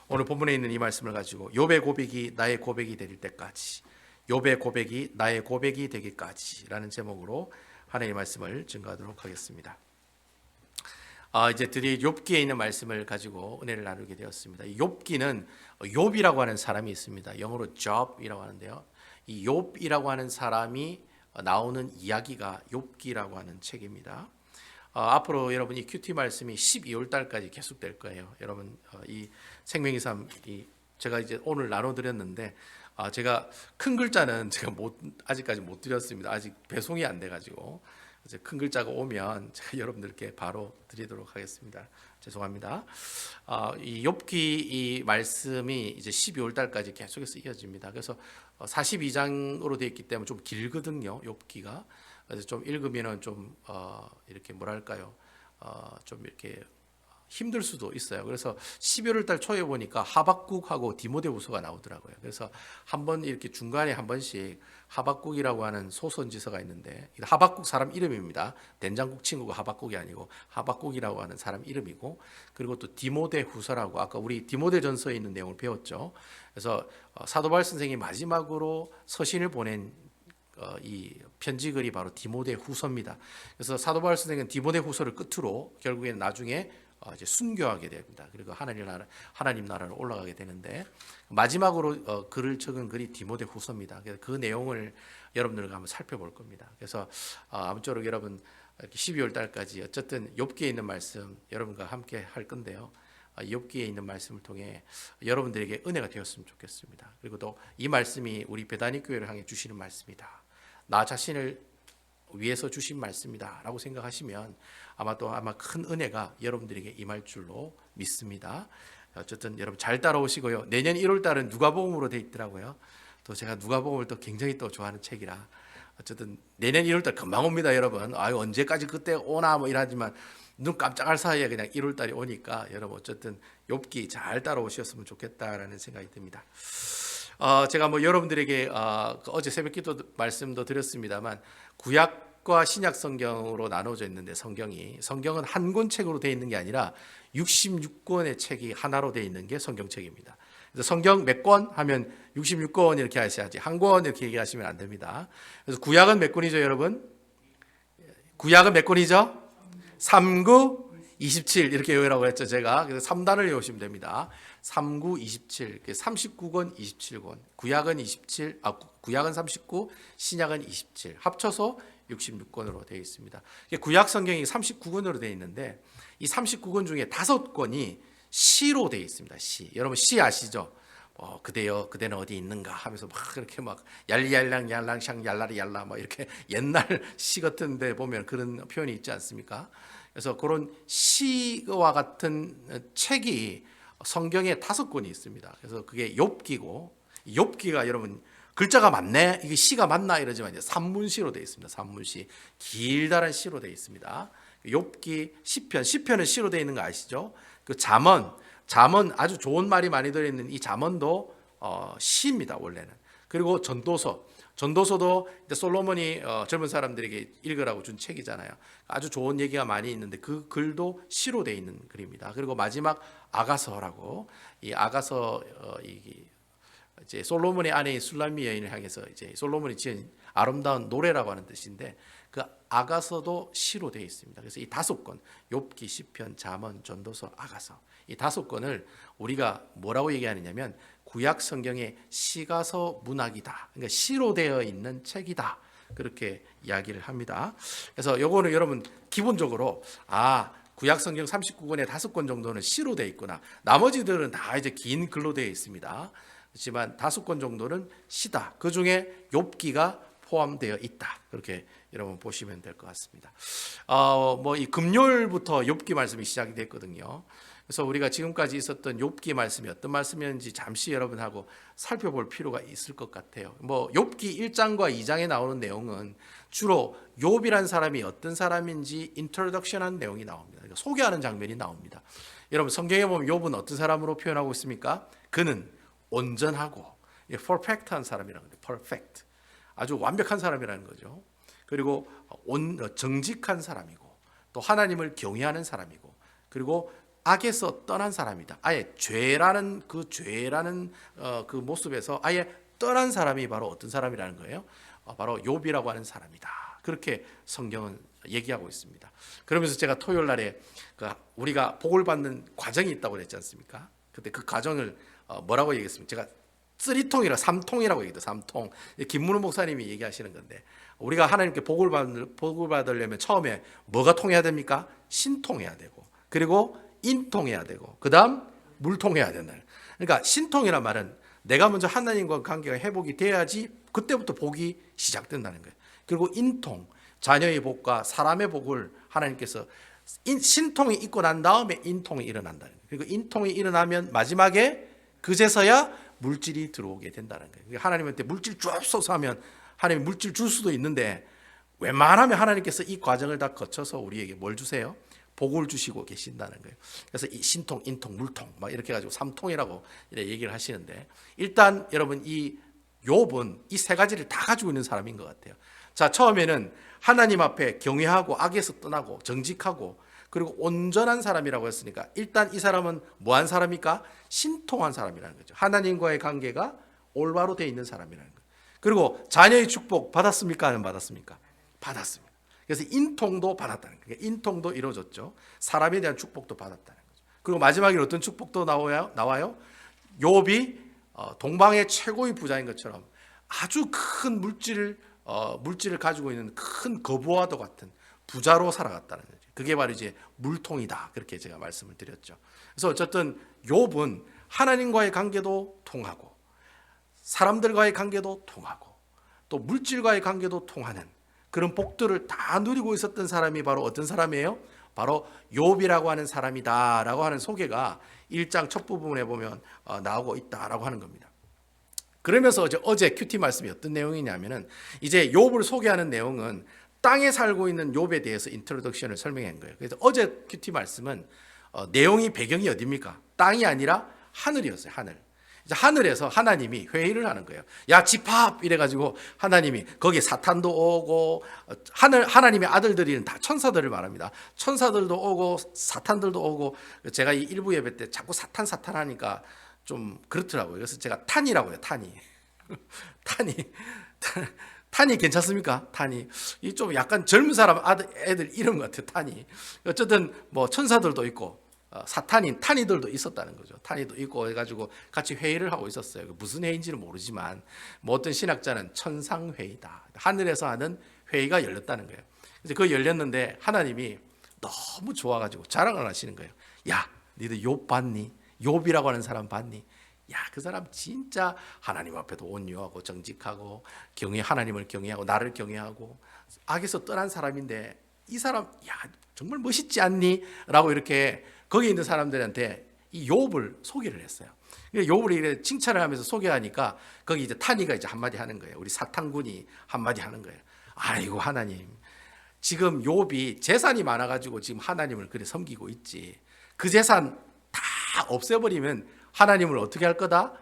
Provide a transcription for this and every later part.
오늘 본문에 있는 이 말씀을 가지고 욥의 고백이 나의 고백이 될 때까지, 욥의 고백이 나의 고백이 되기까지라는 제목으로 하나님의 말씀을 증거하도록 하겠습니다. 이제 드디어 욥기에 있는 말씀을 가지고 은혜를 나누게 되었습니다. 이 욥기는 욥이라고 하는 사람이 있습니다. 영어로 Job이라고 하는데요. 이 욥이라고 하는 사람이 나오는 이야기가 욥기라고 하는 책입니다. 앞으로 여러분 이 큐티 말씀이 12월 달까지 계속될 거예요. 여러분 이 생명의 삶 제가 이제 오늘 나눠드렸는데 제가 큰 글자는 제가 아직까지 못 드렸습니다. 아직 배송이 안 돼가지고 이제 큰 글자가 오면 제가 여러분들께 바로 드리도록 하겠습니다. 죄송합니다. 이 욥기 이 말씀이 이제 12월 달까지 계속해서 이어집니다. 그래서 42장으로 되어 있기 때문에 좀 길거든요. 욥기가. 그래서 좀 읽으면은 좀 이렇게 뭐랄까요, 좀 이렇게 힘들 수도 있어요. 그래서 11월 달 초에 보니까 하박국하고 디모데후서가 나오더라고요. 그래서 한번 이렇게 중간에 한 번씩 하박국이라고 하는 소선지서가 있는데, 하박국 사람 이름입니다. 된장국 친구가 하박국이 아니고 하박국이라고 하는 사람 이름이고, 그리고 또 디모데후서라고 아까 우리 디모데전서에 있는 내용을 배웠죠. 그래서 사도 바울 선생이 마지막으로 서신을 보낸 이 편지글이 바로 디모데후서입니다. 그래서 사도 바울 선생은 디모데후서를 끝으로 결국에는 나중에 이제 순교하게 됩니다. 그리고 하나님 나라로 올라가게 되는데, 마지막으로 글을 적은 글이 디모데후서입니다. 그래서 그 내용을 여러분들과 한번 살펴볼 겁니다. 그래서 아무쪼록 여러분 12월 달까지 어쨌든 욥기에 있는 말씀 여러분과 함께 할 건데요. 욥기에 있는 말씀을 통해 여러분들에게 은혜가 되었으면 좋겠습니다. 그리고 또 이 말씀이 우리 베다니 교회를 향해 주시는 말씀이다, 나 자신을 위해서 주신 말씀이다 라고 생각하시면 아마 큰 은혜가 여러분들에게 임할 줄로 믿습니다. 어쨌든 여러분 잘 따라오시고요. 내년 1월 달은 누가복음으로 돼 있더라고요. 또 제가 누가복음을 또 굉장히 또 좋아하는 책이라 어쨌든 내년 1월 달 금방 옵니다. 여러분 언제까지 그때 오나 뭐 이러지만 눈 깜짝할 사이에 그냥 1월 달이 오니까 여러분 어쨌든 욥기 잘 따라오셨으면 좋겠다라는 생각이 듭니다. 제가 뭐 여러분들에게 어제 새벽기도 말씀도 드렸습니다만 구약과 신약 성경으로 나눠져 있는데, 성경은 한 권 책으로 되어 있는 게 아니라 66권의 책이 하나로 되어 있는 게 성경책입니다. 그래서 성경 몇 권 하면 66권 이렇게 하셔야지, 한 권 이렇게 얘기하시면 안 됩니다. 그래서 구약은 몇 권이죠, 여러분? 구약은 몇 권이죠? 39, 27 이렇게 외우라고 했죠, 제가. 그래서 3단을 외우시면 됩니다. 39, 27, 39권, 27권. 구약은 39, 신약은 27. 합쳐서 66권으로 되어 있습니다. 구약 성경이 39권으로 되어 있는데, 이 39권 중에 5권이 시로 되어 있습니다. 시. 여러분 시 아시죠? 그대여 그대는 어디 있는가 하면서 막 그렇게 막 얄리얄랑 얄랑샹 얄라리 얄라 막 이렇게 옛날 시 같은데 보면 그런 표현이 있지 않습니까? 그래서 그런 시와 같은 책이 성경에 5권이 있습니다. 그래서 그게 욥기고, 욥기가 여러분 글자가 맞네, 이게 시가 맞나 이러지만 이제 산문시로 되어 있습니다. 산문시, 길다란 시로 되어 있습니다. 욥기, 시편은 시로 되어 있는 거 아시죠? 그 잠언 아주 좋은 말이 많이 들어있는 이 잠언도 시입니다, 원래는. 그리고 전도서도 이제 솔로몬이 젊은 사람들에게 읽으라고 준 책이잖아요. 아주 좋은 얘기가 많이 있는데 그 글도 시로 되어 있는 글입니다. 그리고 마지막 아가서라고, 이 아가서 이제 솔로몬의 아내인 술람미 여인을 향해서 이제 솔로몬이 지은 아름다운 노래라고 하는 뜻인데, 그 아가서도 시로 되어 있습니다. 그래서 이 5권, 욥기, 시편, 잠언, 전도서, 아가서, 이 5권을 우리가 뭐라고 얘기하느냐면 구약 성경의 시가서 문학이다, 그러니까 시로 되어 있는 책이다, 그렇게 이야기를 합니다. 그래서 요거는 여러분 기본적으로 구약 성경 39권에 5권 정도는 시로 되어 있구나, 나머지들은 다 이제 긴 글로 되어 있습니다. 그렇지만 5권 정도는 시다, 그 중에 욥기가 포함되어 있다, 그렇게 여러분 보시면 될 것 같습니다. 뭐 이 금요일부터 욥기 말씀이 시작이 됐거든요. 그래서 우리가 지금까지 있었던 욥기 말씀이 어떤 말씀이었는지 잠시 여러분하고 살펴볼 필요가 있을 것 같아요. 뭐 욥기 1장과 2장에 나오는 내용은 주로 욥이란 사람이 어떤 사람인지 인트로덕션한 내용이 나옵니다. 그러니까 소개하는 장면이 나옵니다. 여러분 성경에 보면 욥은 어떤 사람으로 표현하고 있습니까? 그는 온전하고 perfect한 사람이라는 거예요. perfect. 아주 완벽한 사람이라는 거죠. 그리고 정직한 사람이고, 또 하나님을 경외하는 사람이고, 그리고 악에서 떠난 사람이다. 아예 죄라는 그 모습에서 아예 떠난 사람이 바로 어떤 사람이라는 거예요? 바로 욥이라고 하는 사람이다. 그렇게 성경은 얘기하고 있습니다. 그러면서 제가 토요일 날에 우리가 복을 받는 과정이 있다고 그랬지 않습니까? 그때 그 과정을 뭐라고 얘기했습니까? 제가 3통이라고 얘기해요. 3통. 김문우 목사님이 얘기하시는 건데, 우리가 하나님께 복을 받으려면 처음에 뭐가 통해야 됩니까? 신통해야 되고, 그리고 인통해야 되고, 그 다음 물통해야 된다. 그러니까 신통이란 말은 내가 먼저 하나님과 관계가 회복이 돼야지 그때부터 복이 시작된다는 거예요. 그리고 인통, 자녀의 복과 사람의 복을 하나님께서 신통이 있고 난 다음에 인통이 일어난다는 거예요. 그리고 인통이 일어나면 마지막에 그제서야 물질이 들어오게 된다는 거예요. 하나님한테 물질 주옵소서 하면 하나님이 물질 줄 수도 있는데, 웬만하면 하나님께서 이 과정을 다 거쳐서 우리에게 뭘 주세요? 복을 주시고 계신다는 거예요. 그래서 이 신통, 인통, 물통 막 이렇게 해가지고 3통이라고 얘기를 하시는데, 일단 여러분 이 욥은 이 세 가지를 다 가지고 있는 사람인 것 같아요. 자, 처음에는 하나님 앞에 경외하고 악에서 떠나고 정직하고 그리고 온전한 사람이라고 했으니까, 일단 이 사람은 뭐한 사람입니까? 신통한 사람이라는 거죠. 하나님과의 관계가 올바로 되어 있는 사람이라는 거예요. 그리고 자녀의 축복 받았습니까? 안 받았습니까? 받았습니다. 그래서 인통도 받았다는 거예요. 인통도 이루어졌죠. 사람에 대한 축복도 받았다는 거죠. 그리고 마지막에 어떤 축복도 나와요? 욥이 동방의 최고의 부자인 것처럼 아주 큰 물질을 가지고 있는 큰 거부와도 같은 부자로 살아갔다는 거죠. 그게 바로 이제 물통이다. 그렇게 제가 말씀을 드렸죠. 그래서 어쨌든 욥은 하나님과의 관계도 통하고 사람들과의 관계도 통하고 또 물질과의 관계도 통하는 그런 복들을 다 누리고 있었던 사람이 바로 어떤 사람이에요? 바로 욥이라고 하는 사람이다라고 하는 소개가 1장 첫 부분에 보면 나오고 있다라고 하는 겁니다. 그러면서 어제 큐티 말씀이 어떤 내용이냐면은, 이제 욥을 소개하는 내용은 땅에 살고 있는 욥에 대해서 인트로덕션을 설명한 거예요. 그래서 어제 큐티 말씀은 내용이 배경이 어디입니까? 땅이 아니라 하늘이었어요. 하늘에서 하나님이 회의를 하는 거예요. 야, 집합! 이래가지고 하나님이 거기에 사탄도 오고, 하나님의 아들들이는 다 천사들을 말합니다. 천사들도 오고 사탄들도 오고. 제가 이 일부 예배 때 자꾸 사탄 하니까 좀 그렇더라고요. 그래서 제가 탄이라고 해요. 탄이 괜찮습니까? 탄이. 이 좀 약간 젊은 사람 애들 이름 같아요. 탄이. 어쨌든 뭐 천사들도 있고 탄이들도 있었다는 거죠. 탄이도 있고 해가지고 같이 회의를 하고 있었어요. 무슨 회의인지는 모르지만 뭐 어떤 신학자는 천상회의다. 하늘에서 하는 회의가 열렸다는 거예요. 그래서 그 열렸는데 하나님이 너무 좋아가지고 자랑을 하시는 거예요. 야, 니들 욥 봤니? 욥이라고 하는 사람 봤니? 야, 그 사람 진짜 하나님 앞에도 온유하고 정직하고 하나님을 경외하고 나를 경외하고 악에서 떠난 사람인데 이 사람 야 정말 멋있지 않니? 라고 이렇게 거기 있는 사람들한테 이 욥을 소개를 했어요. 욥을 이렇게 칭찬을 하면서 소개하니까 거기 이제 타니가 이제 한마디 하는 거예요. 우리 사탄군이 한마디 하는 거예요. 아이고 하나님, 지금 욥이 재산이 많아가지고 지금 하나님을 그래 섬기고 있지. 그 재산 다 없애버리면 하나님을 어떻게 할 거다?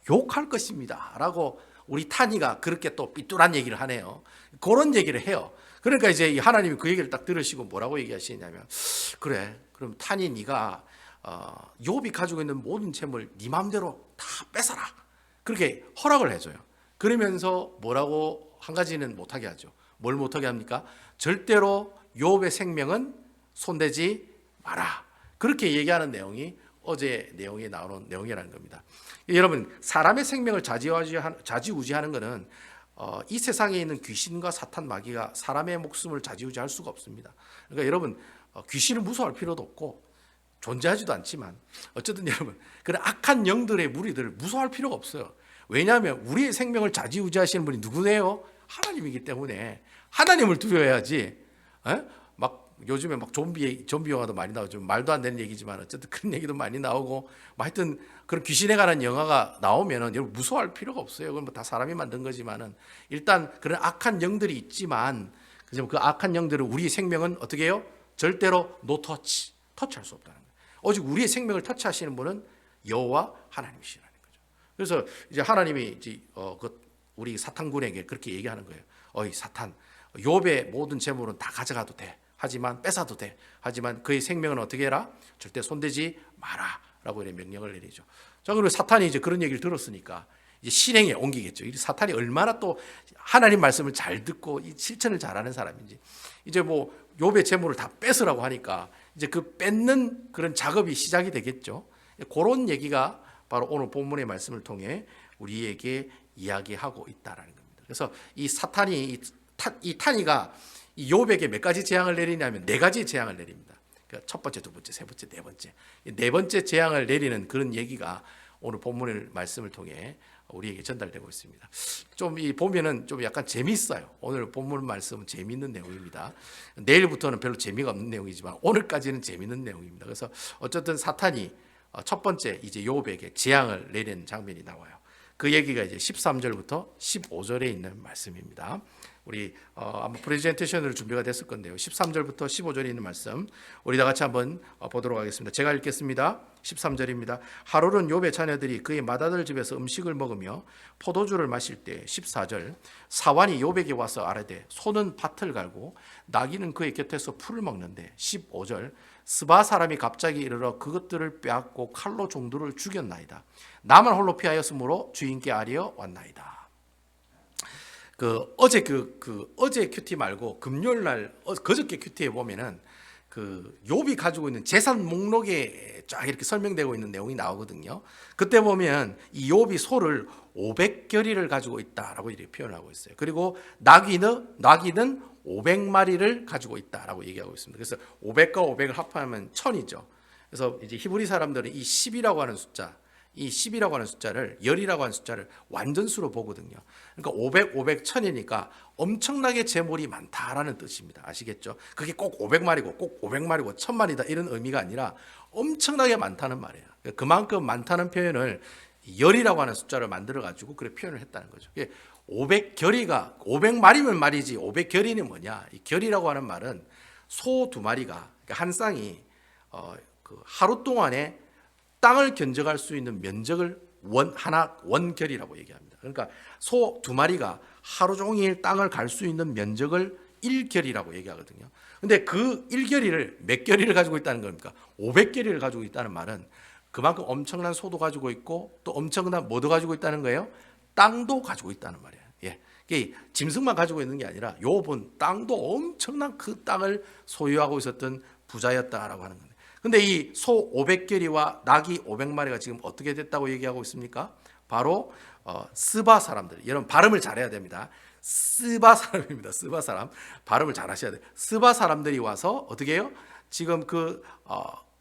욕할 것입니다. 라고 우리 타니가 그렇게 또 삐뚤한 얘기를 하네요. 그런 얘기를 해요. 그러니까 이제 하나님이 그 얘기를 딱 들으시고 뭐라고 얘기하시냐면, 그래, 그럼 타니 네가 욥이 가지고 있는 모든 재물 네 마음대로 다 뺏어라. 그렇게 허락을 해줘요. 그러면서 뭐라고 한 가지는 못하게 하죠. 뭘 못하게 합니까? 절대로 욥의 생명은 손대지 마라. 그렇게 얘기하는 내용이 어제 내용에 나오는 내용이라는 겁니다. 여러분, 사람의 생명을 좌지우지하는 것은 이 세상에 있는 귀신과 사탄 마귀가 사람의 목숨을 좌지우지할 수가 없습니다. 그러니까 여러분, 귀신을 무서워할 필요도 없고 존재하지도 않지만 어쨌든 여러분, 그런 악한 영들의 무리들을 무서워할 필요가 없어요. 왜냐하면 우리의 생명을 좌지우지하시는 분이 누구세요? 하나님이기 때문에 하나님을 두려워해야지. 막 요즘에 막 좀비 영화도 많이 나오죠. 말도 안 되는 얘기지만 어쨌든 그런 얘기도 많이 나오고, 하여튼 그런 귀신에 관한 영화가 나오면은 여러분 무서워할 필요가 없어요. 그건 뭐 다 사람이 만든 거지만은 일단 그런 악한 영들이 있지만 그 악한 영들을 우리 생명은 어떻게 해요? 절대로 터치할 수 없다는 거예요. 오직 우리의 생명을 터치하시는 분은 여호와 하나님이시라는 거죠. 그래서 이제 하나님이 이제 우리 사탄군에게 그렇게 얘기하는 거예요. 어이 사탄, 욥의 모든 재물은 다 가져가도 돼. 하지만 뺏어도 돼. 하지만 그의 생명은 어떻게 해라? 절대 손대지 마라라고 이렇게 명령을 내리죠. 자, 그리고 사탄이 이제 그런 얘기를 들었으니까 이제 실행에 옮기겠죠. 이 사탄이 얼마나 또 하나님 말씀을 잘 듣고 이 실천을 잘하는 사람인지. 이제 뭐 욥의 재물을 다 뺏으라고 하니까 이제 그 뺏는 그런 작업이 시작이 되겠죠. 그런 얘기가 바로 오늘 본문의 말씀을 통해 우리에게 이야기하고 있다라는 겁니다. 그래서 이 사탄이 이 타니가 이 욥에게 몇 가지 재앙을 내리냐면 네 가지 재앙을 내립니다. 그러니까 첫 번째, 두 번째, 세 번째, 네 번째. 네 번째 재앙을 내리는 그런 얘기가 오늘 본문의 말씀을 통해 우리에게 전달되고 있습니다. 좀 이 보면은 좀 약간 재미있어요. 오늘 본문 말씀은 재미있는 내용입니다. 내일부터는 별로 재미가 없는 내용이지만 오늘까지는 재미있는 내용입니다. 그래서 어쨌든 사탄이 첫 번째 이제 욥에게 재앙을 내리는 장면이 나와요. 그 얘기가 이제 13절부터 15절에 있는 말씀입니다. 우리 아마 프레젠테이션으로 준비가 됐을 건데요. 13절부터 15절에 있는 말씀 우리 다 같이 한번 보도록 하겠습니다. 제가 읽겠습니다. 13절입니다. 하루는 욥의 자녀들이 그의 맏아들 집에서 음식을 먹으며 포도주를 마실 때 14절 사환이 욥에게 와서 아뢰되 소는 밭을 갈고 나귀는 그의 곁에서 풀을 먹는데 15절 스바 사람이 갑자기 이르러 그것들을 빼앗고 칼로 종들을 죽였나이다. 나만 홀로 피하였으므로 주인께 아뢰어 왔나이다. 어제 어제 큐티 말고 금요일 날 그저께 큐티에 보면은 그 욥이 가지고 있는 재산 목록에 쫙 이렇게 설명되고 있는 내용이 나오거든요. 그때 보면 이 욥이 소를 500겨리를 가지고 있다라고 이렇게 표현하고 있어요. 그리고 나귀는 500마리를 가지고 있다라고 얘기하고 있습니다. 그래서 500과 500을 합하면 1000이죠. 그래서 이제 히브리 사람들은 이 10이라고 하는 숫자, 이 10이라고 하는 숫자를 열이라고 하는 숫자를 완전수로 보거든요. 그러니까 500, 500, 1000이니까 엄청나게 재물이 많다라는 뜻입니다. 아시겠죠? 그게 꼭 500마리고 꼭 500마리고 1000마리다 이런 의미가 아니라 엄청나게 많다는 말이에요. 그만큼 많다는 표현을 열이라고 하는 숫자를 만들어 가지고 그렇게 표현을 했다는 거죠. 500결이가 500마리면 말이지 500결이는 뭐냐? 이 결이라고 하는 말은 소 2마리가 그러니까 한 쌍이 하루 동안에 땅을 견적할 수 있는 면적을 원결이라고 얘기합니다. 그러니까 소 2마리가 하루 종일 땅을 갈 수 있는 면적을 1결이라고 얘기하거든요. 근데 그 1결이를 몇 결이를 가지고 있다는 겁니까? 500결이를 가지고 있다는 말은 그만큼 엄청난 소도 가지고 있고 또 엄청난 뭐도 가지고 있다는 거예요? 땅도 가지고 있다는 말이에요. 예. 이게 짐승만 가지고 있는 게 아니라 욥은 땅도 엄청난 그 땅을 소유하고 있었던 부자였다라고 하는 겁니다. 근데 이 소 500결이와 나귀 500마리가 지금 어떻게 됐다고 얘기하고 있습니까? 바로 스바 사람들. 여러분 발음을 잘해야 됩니다. 스바 사람입니다. 스바 사람. 발음을 잘 하셔야 돼요. 스바 사람들이 와서 어떻게 해요? 지금 그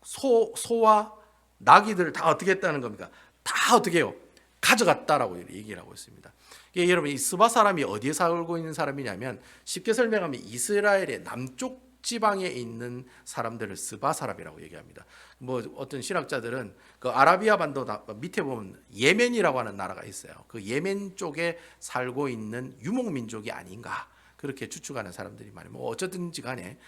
소와 나귀들을 다 어떻게 했다는 겁니까? 다 어떻게 해요? 가져갔다라고 얘기를 하고 있습니다. 여러분 이 스바 사람이 어디에 살고 있는 사람이냐면 쉽게 설명하면 이스라엘의 남쪽 지방에 있는 사람들을 스바 사람이라고 얘기합니다. 뭐 어떤 신학자들은 그 아라비아 반도 밑에 보면 예멘이라고 하는 나라가 있어요. 그 예멘 쪽에 살고 있는 유목 민족이 아닌가 그렇게 추측하는 사람들이 많아요. 뭐 어쨌든지 간에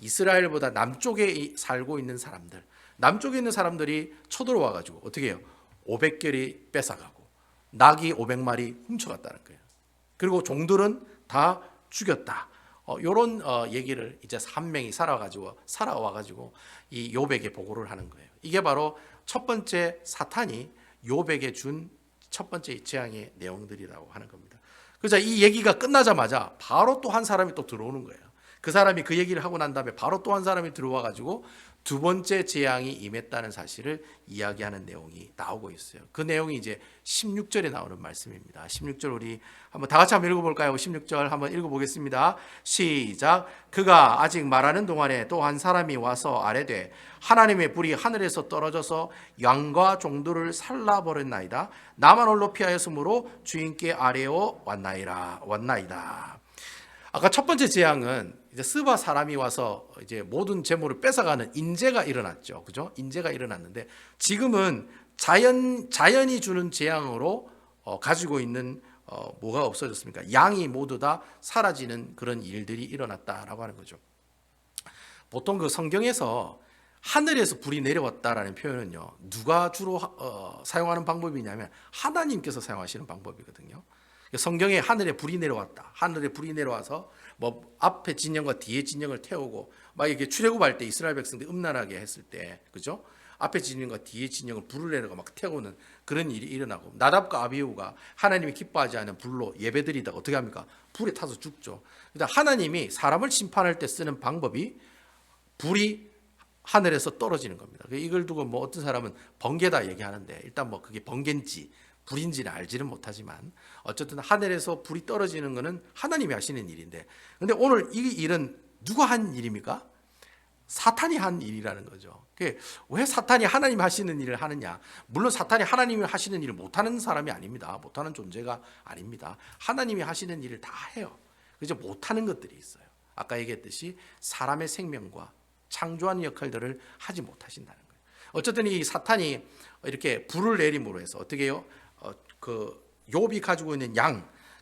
이스라엘보다 남쪽에 살고 있는 사람들, 남쪽에 있는 사람들이 쳐들어와 가지고 어떻게 해요? 500결이 뺏어가고 나귀 500마리 훔쳐갔다는 거예요. 그리고 종들은 다 죽였다. 이런 얘기를 이제 한 명이 살아와 가지고 이 욥에게 보고를 하는 거예요. 이게 바로 첫 번째 사탄이 욥에게 준 첫 번째 재앙의 내용들이라고 하는 겁니다. 그래서 이 얘기가 끝나자마자 바로 또 한 사람이 또 들어오는 거예요. 그 사람이 그 얘기를 하고 난 다음에 바로 또 한 사람이 들어와 가지고 두 번째 재앙이 임했다는 사실을 이야기하는 내용이 나오고 있어요. 그 내용이 이제 16절에 나오는 말씀입니다. 16절 우리 한번 다 같이 한번 읽어볼까요? 16절 한번 읽어보겠습니다. 시작. 그가 아직 말하는 동안에 또 한 사람이 와서 아뢰되 하나님의 불이 하늘에서 떨어져서 양과 종들을 살라버렸나이다. 나만 홀로 피하였으므로 주인께 아뢰어 왔나이다. 아까 첫 번째 재앙은 이제 스바 사람이 와서 이제 모든 재물을 뺏어가는 인재가 일어났죠. 그죠? 인재가 일어났는데 지금은 자연이 주는 재앙으로 가지고 있는 뭐가 없어졌습니까? 양이 모두 다 사라지는 그런 일들이 일어났다라고 하는 거죠. 보통 그 성경에서 하늘에서 불이 내려왔다라는 표현은요. 누가 주로 사용하는 방법이냐면 하나님께서 사용하시는 방법이거든요. 성경에 하늘에 불이 내려왔다. 하늘에 불이 내려와서 뭐 앞에 진영과 뒤에 진영을 태우고 막 이렇게 출애굽할 때 이스라엘 백성들이 음란하게 했을 때, 그죠? 앞에 진영과 뒤에 진영을 불을 내려가 막 태우는 그런 일이 일어나고, 나답과 아비후가 하나님이 기뻐하지 않은 불로 예배드리다가 어떻게 합니까? 불에 타서 죽죠. 그러니까 하나님이 사람을 심판할 때 쓰는 방법이 불이 하늘에서 떨어지는 겁니다. 이걸 두고 뭐 어떤 사람은 번개다 얘기하는데, 일단 뭐 그게 번개인지 불인지는 알지는 못하지만 어쨌든 하늘에서 불이 떨어지는 것은 하나님이 하시는 일인데, 근데 오늘 이 일은 누가 한 일입니까? 사탄이 한 일이라는 거죠. 왜 사탄이 하나님 하시는 일을 하느냐? 물론 사탄이 하나님이 하시는 일을 못하는 사람이 아닙니다. 못하는 존재가 아닙니다. 하나님이 하시는 일을 다 해요. 그저 못하는 것들이 있어요. 아까 얘기했듯이 사람의 생명과 창조하는 역할들을 하지 못하신다는 거예요. 어쨌든 이 사탄이 이렇게 불을 내림으로 해서 어떻게 해요? 그 욥이 가지고 있는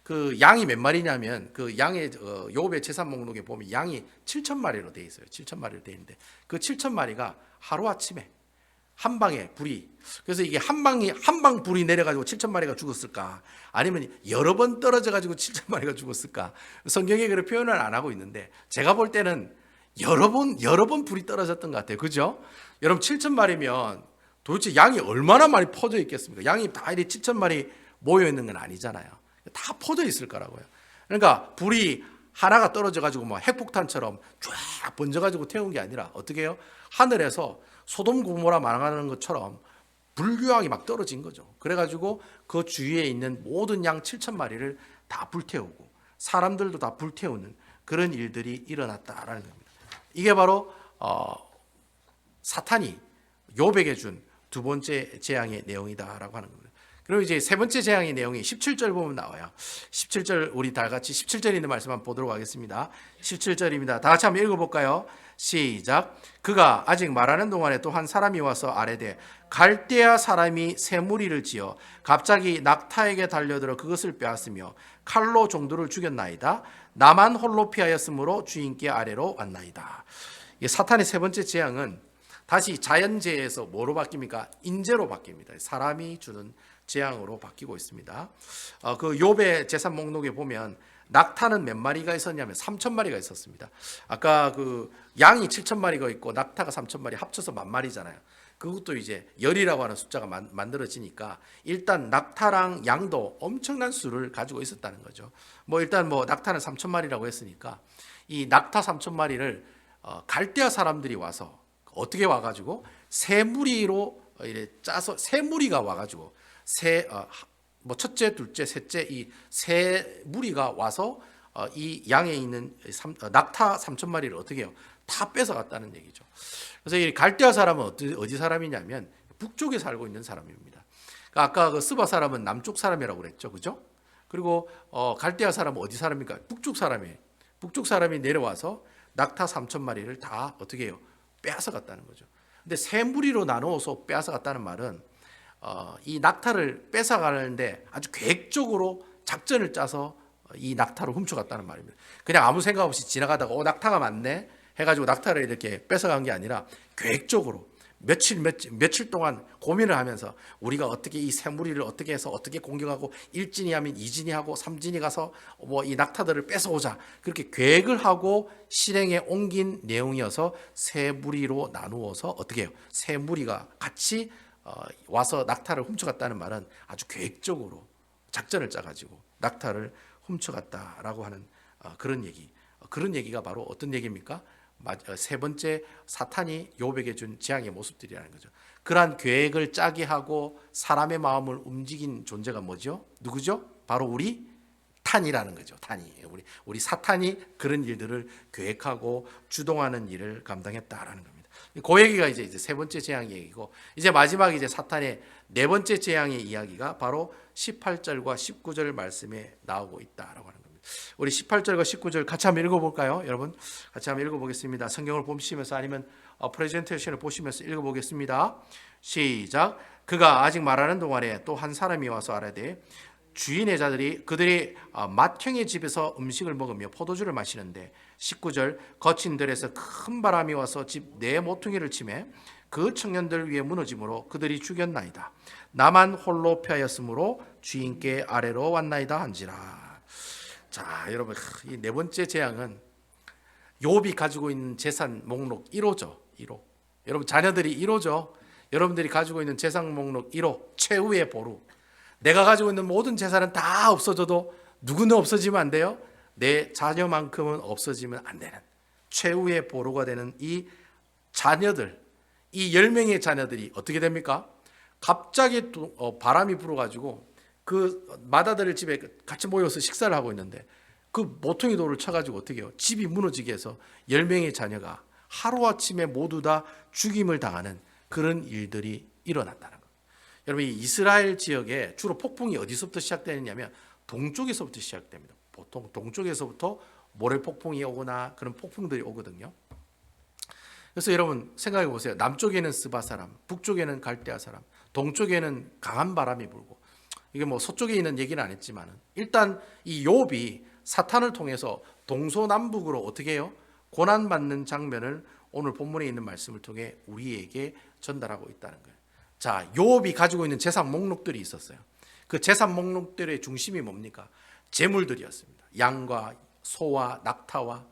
그 양이 몇 마리냐면, 그 양의 욥의 재산 목록에 보면 양이 7,000마리로 돼 있어요. 7,000마리로 돼 있는데 그 7,000마리가 하루 아침에 한 방에 불이, 그래서 이게 한 방 불이 내려가지고 7,000마리가 죽었을까, 아니면 여러 번 떨어져 가지고 7,000마리가 죽었을까, 성경에 그런 표현을 안 하고 있는데 제가 볼 때는 여러 번 불이 떨어졌던 것 같아요. 그죠? 여러분 7,000마리면 도대체 양이 얼마나 많이 퍼져 있겠습니까? 양이 다 이렇게 7,000마리 모여 있는 건 아니잖아요. 다 퍼져 있을 거라고요. 그러니까 불이 하나가 떨어져 가지고 뭐 핵폭탄처럼 쫙 번져 가지고 태운 게 아니라 어떻게 해요? 하늘에서 소돔 고모라 망하는 것처럼 불교황이 막 떨어진 거죠. 그래 가지고 그 주위에 있는 모든 양 7,000마리를 다 불태우고 사람들도 다 불태우는 그런 일들이 일어났다라는 겁니다. 이게 바로 사탄이 욥에게 준 두 번째 재앙의 내용이다라고 하는 겁니다. 그리고 이제 세 번째 재앙의 내용이 17절 보면 나와요. 17절, 우리 다 같이 17절 있는 말씀 한번 보도록 하겠습니다. 17절입니다. 다 같이 한번 읽어볼까요? 시작. 그가 아직 말하는 동안에 또 한 사람이 와서 아뢰되 갈대아 사람이 새 무리를 지어 갑자기 낙타에게 달려들어 그것을 빼앗으며 칼로 종들을 죽였나이다. 나만 홀로 피하였으므로 주인께 아래로 왔나이다. 사탄의 세 번째 재앙은 다시 자연재해에서 뭐로 바뀝니까? 인재로 바뀝니다. 사람이 주는 재앙으로 바뀌고 있습니다. 그 욥의 재산 목록에 보면 낙타는 몇 마리가 있었냐면 3,000마리가 있었습니다. 아까 그 양이 7,000마리가 있고 낙타가 3,000마리 합쳐서 10,000마리잖아요. 그것도 이제 열이라고 하는 숫자가 만들어지니까 일단 낙타랑 양도 엄청난 수를 가지고 있었다는 거죠. 뭐 일단 뭐 낙타는 3,000마리라고 했으니까 이 낙타 3,000마리를 갈대아 사람들이 와서 어떻게 와가지고 세 무리로 이래 짜서 세 무리가 와가지고 뭐 첫째, 둘째, 셋째 이 세 무리가 와서 이 양에 있는 낙타 3,000마리를 어떻게 해요? 다 뺏어갔다는 얘기죠. 그래서 이 갈대아 사람은 어디 사람이냐면 북쪽에 살고 있는 사람입니다. 그러니까 아까 그 스바 사람은 남쪽 사람이라고 그랬죠, 그죠? 그리고 갈대아 사람은 어디 사람입니까? 북쪽 사람이에요. 북쪽 사람이 내려와서 낙타 3,000마리를 다 어떻게 해요? 빼앗아갔다는 거죠. 근데 세 무리로 나누어서 빼앗아갔다는 말은 이 낙타를 뺏어가는데 아주 계획적으로 작전을 짜서 이 낙타를 훔쳐갔다는 말입니다. 그냥 아무 생각 없이 지나가다가 낙타가 많네 해가지고 낙타를 이렇게 뺏어간 게 아니라 계획적으로 며칠 동안 고민을 하면서 우리가 어떻게 이 세 무리를 어떻게 해서 어떻게 공격하고 1진이 하면 2진이 하고 3진이 가서 뭐 이 낙타들을 뺏어오자, 그렇게 계획을 하고 실행에 옮긴 내용이어서 세 무리로 나누어서 어떻게 해요? 세 무리가 같이 와서 낙타를 훔쳐갔다는 말은 아주 계획적으로 작전을 짜가지고 낙타를 훔쳐갔다라고 하는 그런 얘기가 바로 어떤 얘기입니까? 세 번째 사탄이 욥에게 준 재앙의 모습들이라는 거죠. 그러한 계획을 짜게 하고 사람의 마음을 움직인 존재가 뭐죠? 누구죠? 바로 우리 탄이라는 거죠. 탄이. 우리 사탄이 그런 일들을 계획하고 주동하는 일을 감당했다라는 겁니다. 그 얘기가 이제 세 번째 재앙의 얘기고, 이제 마지막 이제 사탄의 네 번째 재앙의 이야기가 바로 18절과 19절 말씀에 나오고 있다라고 하는 겁니다. 우리 18절과 19절 같이 한번 읽어볼까요? 여러분 같이 한번 읽어보겠습니다. 성경을 보시면서 아니면 프레젠테이션을 보시면서 읽어보겠습니다. 시작. 그가 아직 말하는 동안에 또 한 사람이 와서 아뢰되 주인의 자들이 그들이 맏형의 집에서 음식을 먹으며 포도주를 마시는데, 19절, 거친 들에서 큰 바람이 와서 집 내 모퉁이를 치매 그 청년들 위에 무너짐으로 그들이 죽였나이다. 나만 홀로 피하였으므로 주인께 아래로 왔나이다 한지라. 자, 여러분, 이 네 번째 재앙은 욥이 가지고 있는 재산 목록 1호죠. 1호. 여러분 자녀들이 1호죠. 여러분들이 가지고 있는 재산 목록 1호, 최후의 보루. 내가 가지고 있는 모든 재산은 다 없어져도 누구는 없어지면 안 돼요? 내 자녀만큼은 없어지면 안 되는 최후의 보루가 되는 이 자녀들, 이 10명의 자녀들이 어떻게 됩니까? 갑자기 바람이 불어가지고 그 맏아들 집에 같이 모여서 식사를 하고 있는데 그 모퉁이 돌을 쳐가지고 어떻게 해요? 집이 무너지게 해서 10명의 자녀가 하루아침에 모두 다 죽임을 당하는 그런 일들이 일어났다는 거예요. 여러분, 이 이스라엘 지역에 주로 폭풍이 어디서부터 시작되느냐면 동쪽에서부터 시작됩니다. 보통 동쪽에서부터 모래폭풍이 오거나 그런 폭풍들이 오거든요. 그래서 여러분 생각해 보세요. 남쪽에는 스바 사람, 북쪽에는 갈대아 사람, 동쪽에는 강한 바람이 불고, 이게 뭐 서쪽에 있는 얘기는 안 했지만은 일단 이 욥이 사탄을 통해서 동서남북으로 어떻게 해요? 고난받는 장면을 오늘 본문에 있는 말씀을 통해 우리에게 전달하고 있다는 거예요. 자, 욥이 가지고 있는 재산 목록들이 있었어요. 그 재산 목록들의 중심이 뭡니까? 재물들이었습니다. 양과 소와 낙타와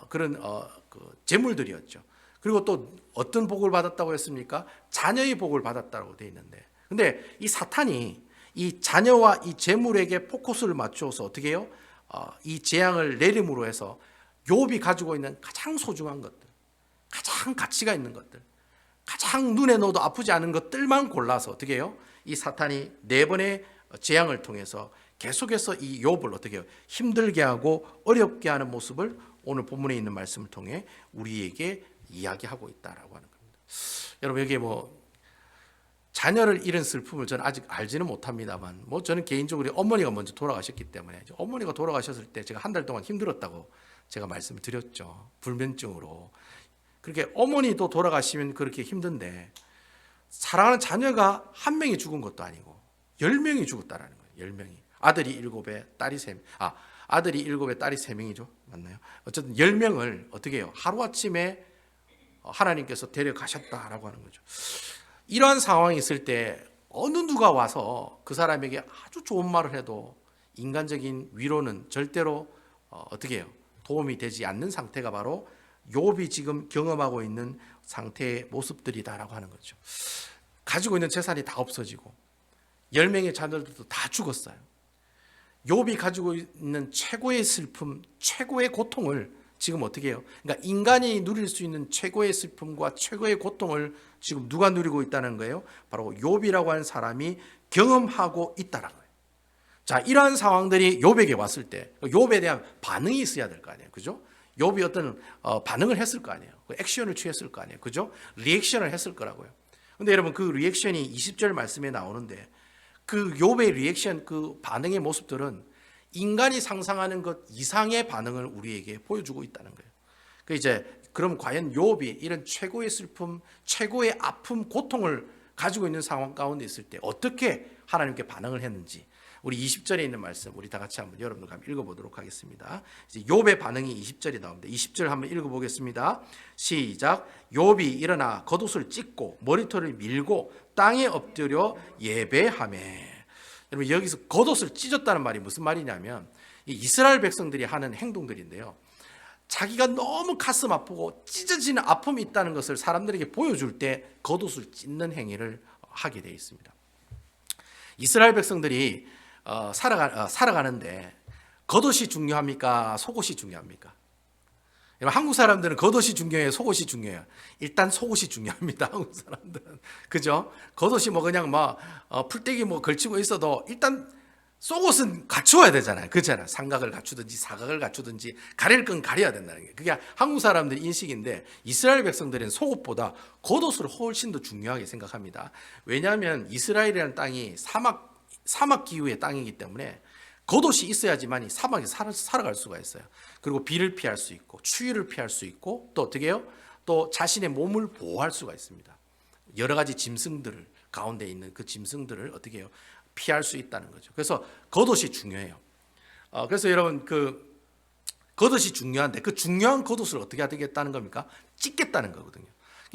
그런 그 재물들이었죠. 그리고 또 어떤 복을 받았다고 했습니까? 자녀의 복을 받았다고 되어 있는데, 근데 이 사탄이 이 자녀와 이 재물에게 포커스를 맞춰서 어떻게 해요? 이 재앙을 내림으로 해서 욥이 가지고 있는 가장 소중한 것들, 가장 가치가 있는 것들, 가장 눈에 넣어도 아프지 않은 것들만 골라서 어떻게 해요? 이 사탄이 4번의 재앙을 통해서 계속해서 이 욥을 어떻게 해요? 힘들게 하고 어렵게 하는 모습을 오늘 본문에 있는 말씀을 통해 우리에게 이야기하고 있다라고 하는 겁니다. 여러분, 여기에 뭐 자녀를 잃은 슬픔을 저는 아직 알지는 못합니다만, 뭐 저는 개인적으로 어머니가 먼저 돌아가셨기 때문에, 어머니가 돌아가셨을 때 제가 한 달 동안 힘들었다고 제가 말씀을 드렸죠. 불면증으로. 그렇게 어머니도 돌아가시면 그렇게 힘든데, 사랑하는 자녀가 한 명이 죽은 것도 아니고 10명이 죽었다라는 거예요. 10명이. 아들이 7에 딸이 3명. 아들이 7에 딸이 3명이죠. 맞나요? 어쨌든 10명을 어떻게 해요? 하루아침에 하나님께서 데려가셨다라고 하는 거죠. 이러한 상황이 있을 때 어느 누가 와서 그 사람에게 아주 좋은 말을 해도 인간적인 위로는 절대로 어떻게 해요? 도움이 되지 않는 상태가 바로 욥이 지금 경험하고 있는 상태의 모습들이다라고 하는 거죠. 가지고 있는 재산이 다 없어지고 10명의 자녀들도 다 죽었어요. 욥이 가지고 있는 최고의 슬픔, 최고의 고통을 지금 어떻게 해요? 그러니까 인간이 누릴 수 있는 최고의 슬픔과 최고의 고통을 지금 누가 누리고 있다는 거예요? 바로 욥이라고 하는 사람이 경험하고 있다는 거예요. 자, 이러한 상황들이 욥에게 왔을 때 욥에 대한 반응이 있어야 될 거 아니에요. 그죠? 욥이 어떤 반응을 했을 거 아니에요. 액션을 취했을 거 아니에요. 그죠? 리액션을 했을 거라고요. 근데 여러분, 그 리액션이 20절 말씀에 나오는데 그 욥의 리액션, 그 반응의 모습들은 인간이 상상하는 것 이상의 반응을 우리에게 보여주고 있다는 거예요. 그럼 과연 욥이 이런 최고의 슬픔, 최고의 아픔, 고통을 가지고 있는 상황 가운데 있을 때 어떻게 하나님께 반응을 했는지, 우리 20절에 있는 말씀 우리 다 같이 한번 여러분들과 한번 읽어보도록 하겠습니다. 이제 욥의 반응이 20절이 나옵니다. 20절 한번 읽어보겠습니다. 시작. 욥이 일어나 겉옷을 찢고 머리털을 밀고 땅에 엎드려 예배하매. 여러분, 여기서 겉옷을 찢었다는 말이 무슨 말이냐면 이스라엘 백성들이 하는 행동들인데요. 자기가 너무 가슴 아프고 찢어지는 아픔이 있다는 것을 사람들에게 보여줄 때 겉옷을 찢는 행위를 하게 되어 있습니다. 이스라엘 백성들이 살아가는데 겉옷이 중요합니까? 속옷이 중요합니까? 한국 사람들은 겉옷이 중요해요? 속옷이 중요해요? 일단 속옷이 중요합니다. 한국 사람들은. 그죠? 겉옷이 뭐 그냥 풀떼기 걸치고 있어도 일단 속옷은 갖추어야 되잖아요. 그렇잖아요. 삼각을 갖추든지 사각을 갖추든지 가릴 건 가려야 된다는 게 그게 한국 사람들의 인식인데, 이스라엘 백성들은 속옷보다 겉옷을 훨씬 더 중요하게 생각합니다. 왜냐하면 이스라엘이라는 땅이 사막 기후의 땅이기 때문에 겉옷이 있어야지만 이 사막에 살아갈 수가 있어요. 그리고 비를 피할 수 있고 추위를 피할 수 있고 또 어떻게 해요? 또 자신의 몸을 보호할 수가 있습니다. 여러 가지 짐승들 가운데 있는 그 짐승들을 어떻게 해요? 피할 수 있다는 거죠. 그래서 겉옷이 중요해요. 그래서 여러분, 그 겉옷이 중요한데 그 중요한 겉옷을 어떻게 하겠다는 겁니까? 찢겠다는 거거든요.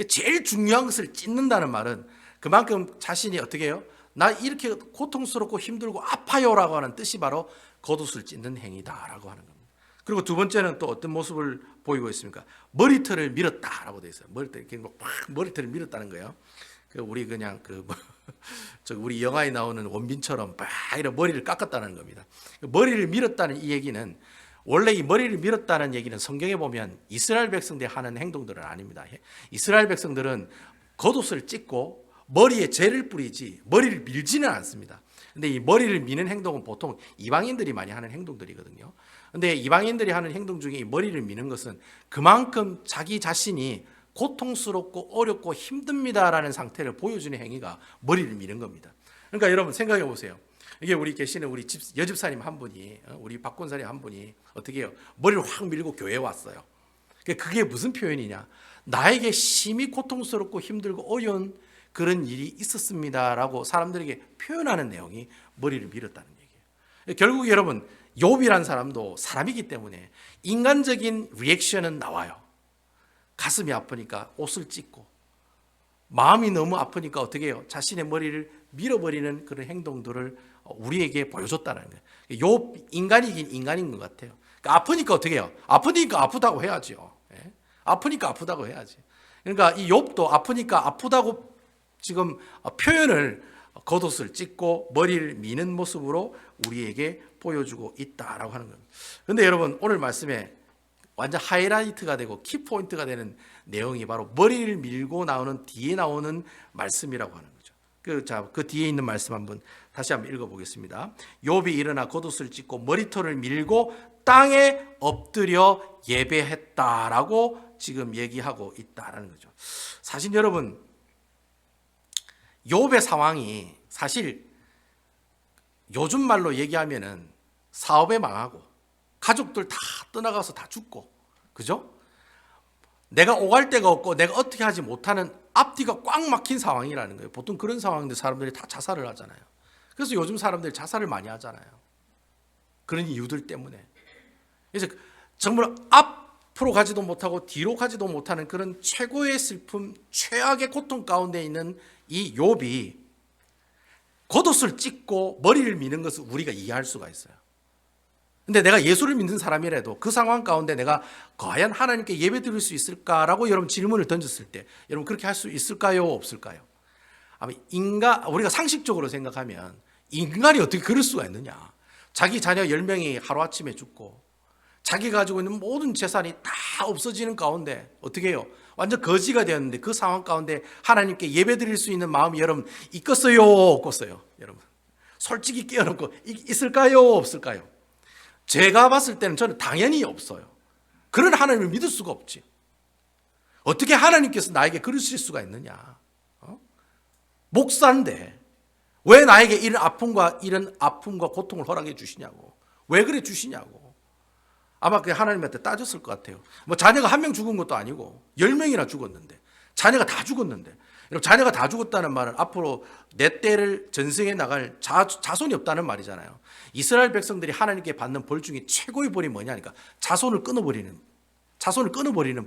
제일 중요한 것을 찢는다는 말은 그만큼 자신이 어떻게 해요? 나 이렇게 고통스럽고 힘들고 아파요라고 하는 뜻이 바로 겉옷을 찢는 행위다라고 하는 겁니다. 그리고 두 번째는 또 어떤 모습을 보이고 있습니까? 머리털을 밀었다라고 되어 있어요. 머리털을 밀었다는 거예요. 우리 그냥 우리 영화에 나오는 원빈처럼 막 이런 머리를 깎았다는 겁니다. 머리를 밀었다는 이 얘기는, 원래 이 머리를 밀었다는 얘기는 성경에 보면 이스라엘 백성들이 하는 행동들은 아닙니다. 이스라엘 백성들은 겉옷을 찢고 머리에 재를 뿌리지 머리를 밀지는 않습니다. 근데 이 머리를 미는 행동은 보통 이방인들이 많이 하는 행동들이거든요. 근데 이방인들이 하는 행동 중에 이 머리를 미는 것은 그만큼 자기 자신이 고통스럽고 어렵고 힘듭니다라는 상태를 보여주는 행위가 머리를 미는 겁니다. 그러니까 여러분 생각해 보세요. 이게 우리 계시는 우리 여집사님 한 분이, 우리 박권사님 한 분이 어떻게 해요? 머리를 확 밀고 교회에 왔어요. 그게 무슨 표현이냐? 나에게 심히 고통스럽고 힘들고 어려운 그런 일이 있었습니다라고 사람들에게 표현하는 내용이 머리를 밀었다는 얘기예요. 결국 여러분, 욥이란 사람도 사람이기 때문에 인간적인 리액션은 나와요. 가슴이 아프니까 옷을 찢고, 마음이 너무 아프니까 어떻게 해요? 자신의 머리를 밀어버리는 그런 행동들을 우리에게 보여줬다는 거예요. 욥 인간이긴 인간인 것 같아요. 그러니까 아프니까 어떻게 해요? 아프니까 아프다고 해야죠. 예? 아프니까 아프다고 해야지. 그러니까 이 욥도 아프니까 아프다고 지금 표현을 겉옷을 찢고 머리를 미는 모습으로 우리에게 보여주고 있다라고 하는 겁니다. 그런데 여러분, 오늘 말씀에 완전 하이라이트가 되고 키포인트가 되는 내용이 바로 머리를 밀고 나오는 뒤에 나오는 말씀이라고 하는 거죠. 그 뒤에 있는 말씀 다시 한번 읽어보겠습니다. 욥이 일어나 겉옷을 찢고 머리털을 밀고 땅에 엎드려 예배했다라고 지금 얘기하고 있다라는 거죠. 사실 여러분, 욥의 상황이 사실 요즘 말로 얘기하면은 사업에 망하고 가족들 다 떠나가서 다 죽고, 그죠? 내가 오갈 데가 없고 내가 어떻게 하지 못하는 앞뒤가 꽉 막힌 상황이라는 거예요. 보통 그런 상황인데 사람들이 다 자살을 하잖아요. 그래서 요즘 사람들이 자살을 많이 하잖아요. 그런 이유들 때문에. 그래서 정말 앞으로 가지도 못하고 뒤로 가지도 못하는 그런 최고의 슬픔, 최악의 고통 가운데 있는 이 욥이 겉옷을 찢고 머리를 미는 것을 우리가 이해할 수가 있어요. 근데 내가 예수를 믿는 사람이라도 그 상황 가운데 내가 과연 하나님께 예배드릴 수 있을까라고 여러분 질문을 던졌을 때, 여러분 그렇게 할 수 있을까요? 없을까요? 아마 우리가 상식적으로 생각하면 인간이 어떻게 그럴 수가 있느냐. 자기 자녀 10명이 하루아침에 죽고 자기가 가지고 있는 모든 재산이 다 없어지는 가운데 어떻게 해요? 완전 거지가 되었는데 그 상황 가운데 하나님께 예배드릴 수 있는 마음이 여러분 있겠어요? 없겠어요? 여러분 솔직히 깨어놓고 있을까요? 없을까요? 제가 봤을 때는 저는 당연히 없어요. 그런 하나님을 믿을 수가 없지. 어떻게 하나님께서 나에게 그러실 수가 있느냐? 목사인데 왜 나에게 이런 아픔과 고통을 허락해 주시냐고. 왜 그래 주시냐고. 아마 그 하나님한테 따졌을 것 같아요. 뭐 자녀가 한 명 죽은 것도 아니고 10명이나 죽었는데, 자녀가 다 죽었는데, 여러분 자녀가 다 죽었다는 말은 앞으로 내 때를 전생에 나갈 자손이 없다는 말이잖아요. 이스라엘 백성들이 하나님께 받는 벌 중에 최고의 벌이 뭐냐니까 자손을 끊어버리는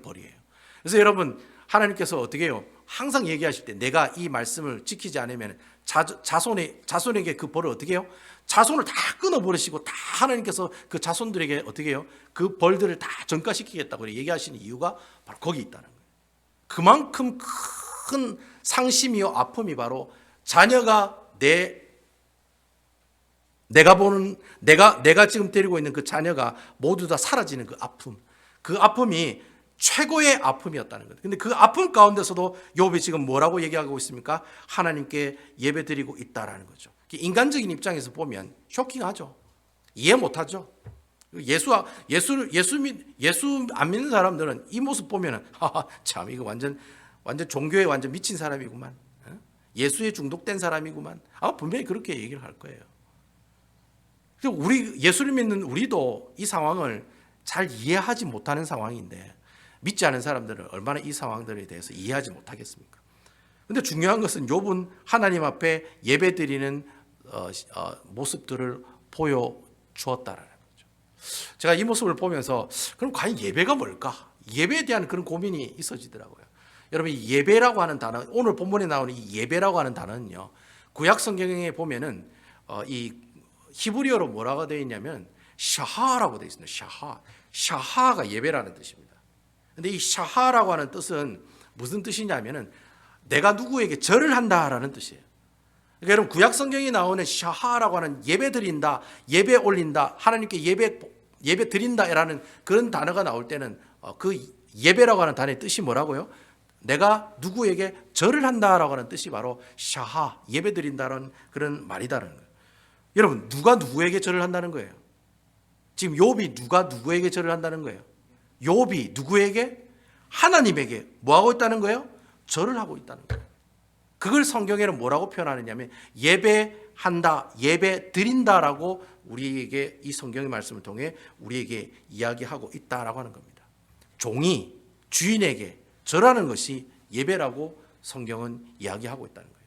벌이에요. 그래서 여러분 하나님께서 어떻게 해요? 항상 얘기하실 때 내가 이 말씀을 지키지 않으면 자손에게 그 벌을 어떻게 해요? 자손을 다 끊어버리시고 다 하나님께서 그 자손들에게 어떻게 해요? 그 벌들을 다 전가시키겠다고 얘기하시는 이유가 바로 거기 있다는 거예요. 그만큼 큰 상심이요 아픔이 바로 자녀가 내가 지금 데리고 있는 그 자녀가 모두 다 사라지는 그 아픔이 최고의 아픔이었다는 거예요. 근데 그 아픔 가운데서도 욥이 지금 뭐라고 얘기하고 있습니까? 하나님께 예배드리고 있다라는 거죠. 인간적인 입장에서 보면 쇼킹하죠. 이해 못하죠. 예수 안 믿는 사람들은 이 모습 보면은 참 이거 완전 종교에 완전 미친 사람이구만. 예수에 중독된 사람이구만. 아마 분명히 그렇게 얘기를 할 거예요. 우리 예수를 믿는 우리도 이 상황을 잘 이해하지 못하는 상황인데 믿지 않은 사람들은 얼마나 이 상황들에 대해서 이해하지 못하겠습니까? 그런데 중요한 것은 욥은 하나님 앞에 예배드리는 모습들을 보여주었다라는 거죠. 제가 이 모습을 보면서 그럼 과연 예배가 뭘까? 예배에 대한 그런 고민이 있어지더라고요. 여러분 이 예배라고 하는 단어, 오늘 본문에 나오는 이 예배라고 하는 단어는요, 구약 성경에 보면은 이 히브리어로 뭐라고 되어 있냐면 샤하라고 되어 있습니다. 샤하. 샤하가 예배라는 뜻입니다. 근데 이 샤하라고 하는 뜻은 무슨 뜻이냐면은 내가 누구에게 절을 한다라는 뜻이에요. 그러니까 여러분 구약 성경에 나오는 샤하라고 하는 예배 드린다, 예배 올린다, 하나님께 예배 드린다라는 그런 단어가 나올 때는 그 예배라고 하는 단어의 뜻이 뭐라고요? 내가 누구에게 절을 한다라고 하는 뜻이 바로 샤하, 예배 드린다는 그런 말이다라는 거예요. 여러분 누가 누구에게 절을 한다는 거예요? 지금 욥이 누가 누구에게 절을 한다는 거예요? 욥이 누구에게? 하나님에게 뭐 하고 있다는 거예요? 절을 하고 있다는 거예요. 그걸 성경에는 뭐라고 표현하느냐면 예배한다, 예배 드린다라고 우리에게 이 성경의 말씀을 통해 우리에게 이야기하고 있다라고 하는 겁니다. 종이 주인에게 절하는 것이 예배라고 성경은 이야기하고 있다는 거예요.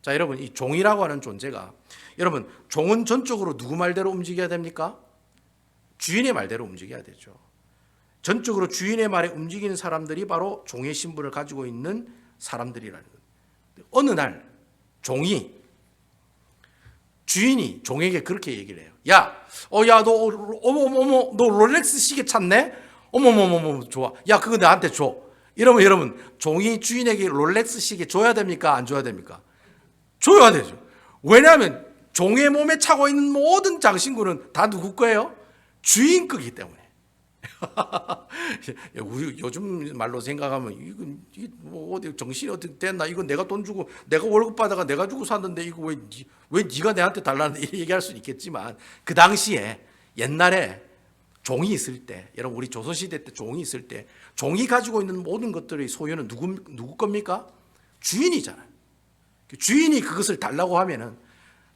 자, 여러분 이 종이라고 하는 존재가 여러분 종은 전적으로 누구 말대로 움직여야 됩니까? 주인의 말대로 움직여야 되죠. 전적으로 주인의 말에 움직이는 사람들이 바로 종의 신분을 가지고 있는 사람들이라는 거예요. 어느 날 주인이 종에게 그렇게 얘기를 해요. 야, 너 롤렉스 시계 찼네? 어머머머머, 좋아. 야, 그거 나한테 줘. 이러면 여러분, 종이 주인에게 롤렉스 시계 줘야 됩니까? 안 줘야 됩니까? 줘야 되죠. 왜냐하면 종의 몸에 차고 있는 모든 장신구는 다 누구 거예요? 주인 거기 때문에. 요즘 말로 생각하면 이건 뭐 어디 정신이 어떻게 됐나? 이거 내가 돈 주고 내가 월급 받아가 내가 주고 샀는데 이거 왜 네가 내한테 달라는 얘기할 수는 있겠지만 그 당시에 옛날에 종이 있을 때, 여러분 우리 조선시대 때 종이 있을 때 종이 가지고 있는 모든 것들의 소유는 누구 겁니까? 주인이잖아요. 주인이 그것을 달라고 하면은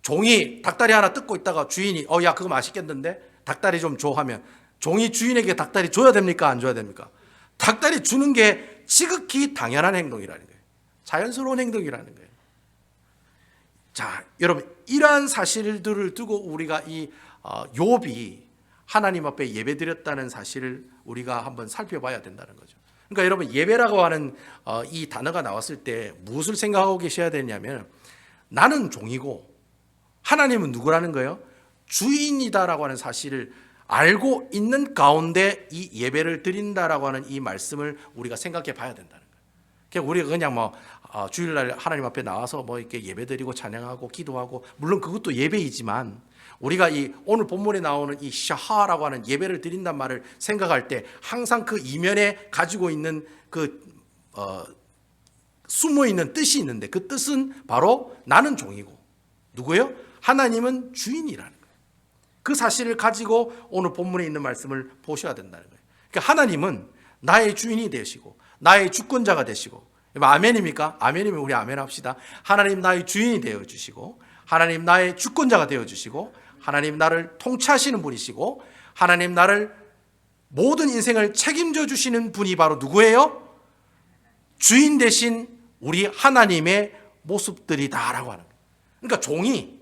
종이 닭다리 하나 뜯고 있다가 주인이 야 그거 맛있겠는데 닭다리 좀 줘 하면 종이 주인에게 닭다리 줘야 됩니까? 안 줘야 됩니까? 닭다리 주는 게 지극히 당연한 행동이라는 거예요. 자연스러운 행동이라는 거예요. 자, 여러분 이러한 사실들을 두고 우리가 이 욥이 하나님 앞에 예배드렸다는 사실을 우리가 한번 살펴봐야 된다는 거죠. 그러니까 여러분 예배라고 하는 이 단어가 나왔을 때 무엇을 생각하고 계셔야 되냐면 나는 종이고 하나님은 누구라는 거예요? 주인이다라고 하는 사실을 알고 있는 가운데 이 예배를 드린다라고 하는 이 말씀을 우리가 생각해 봐야 된다는 거예요. 우리가 그냥 뭐 주일날 하나님 앞에 나와서 뭐 이렇게 예배드리고 찬양하고 기도하고 물론 그것도 예배이지만 우리가 이 오늘 본문에 나오는 이 샤하라고 하는 예배를 드린단 말을 생각할 때 항상 그 이면에 가지고 있는 그 숨어 있는 뜻이 있는데 그 뜻은 바로 나는 종이고 누구예요? 하나님은 주인이라는 거예요. 그 사실을 가지고 오늘 본문에 있는 말씀을 보셔야 된다는 거예요. 그러니까 하나님은 나의 주인이 되시고 나의 주권자가 되시고 아멘입니까? 아멘이면 우리 아멘 합시다. 하나님 나의 주인이 되어주시고 하나님 나의 주권자가 되어주시고 하나님 나를 통치하시는 분이시고 하나님 나를 모든 인생을 책임져 주시는 분이 바로 누구예요? 주인 대신 우리 하나님의 모습들이다라고 하는 거예요. 그러니까 종의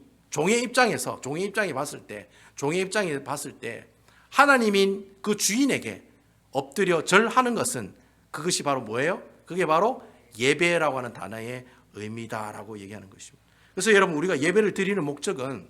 입장에 봤을 때 하나님인 그 주인에게 엎드려 절하는 것은 그것이 바로 뭐예요? 그게 바로 예배라고 하는 단어의 의미다라고 얘기하는 것입니다. 그래서 여러분 우리가 예배를 드리는 목적은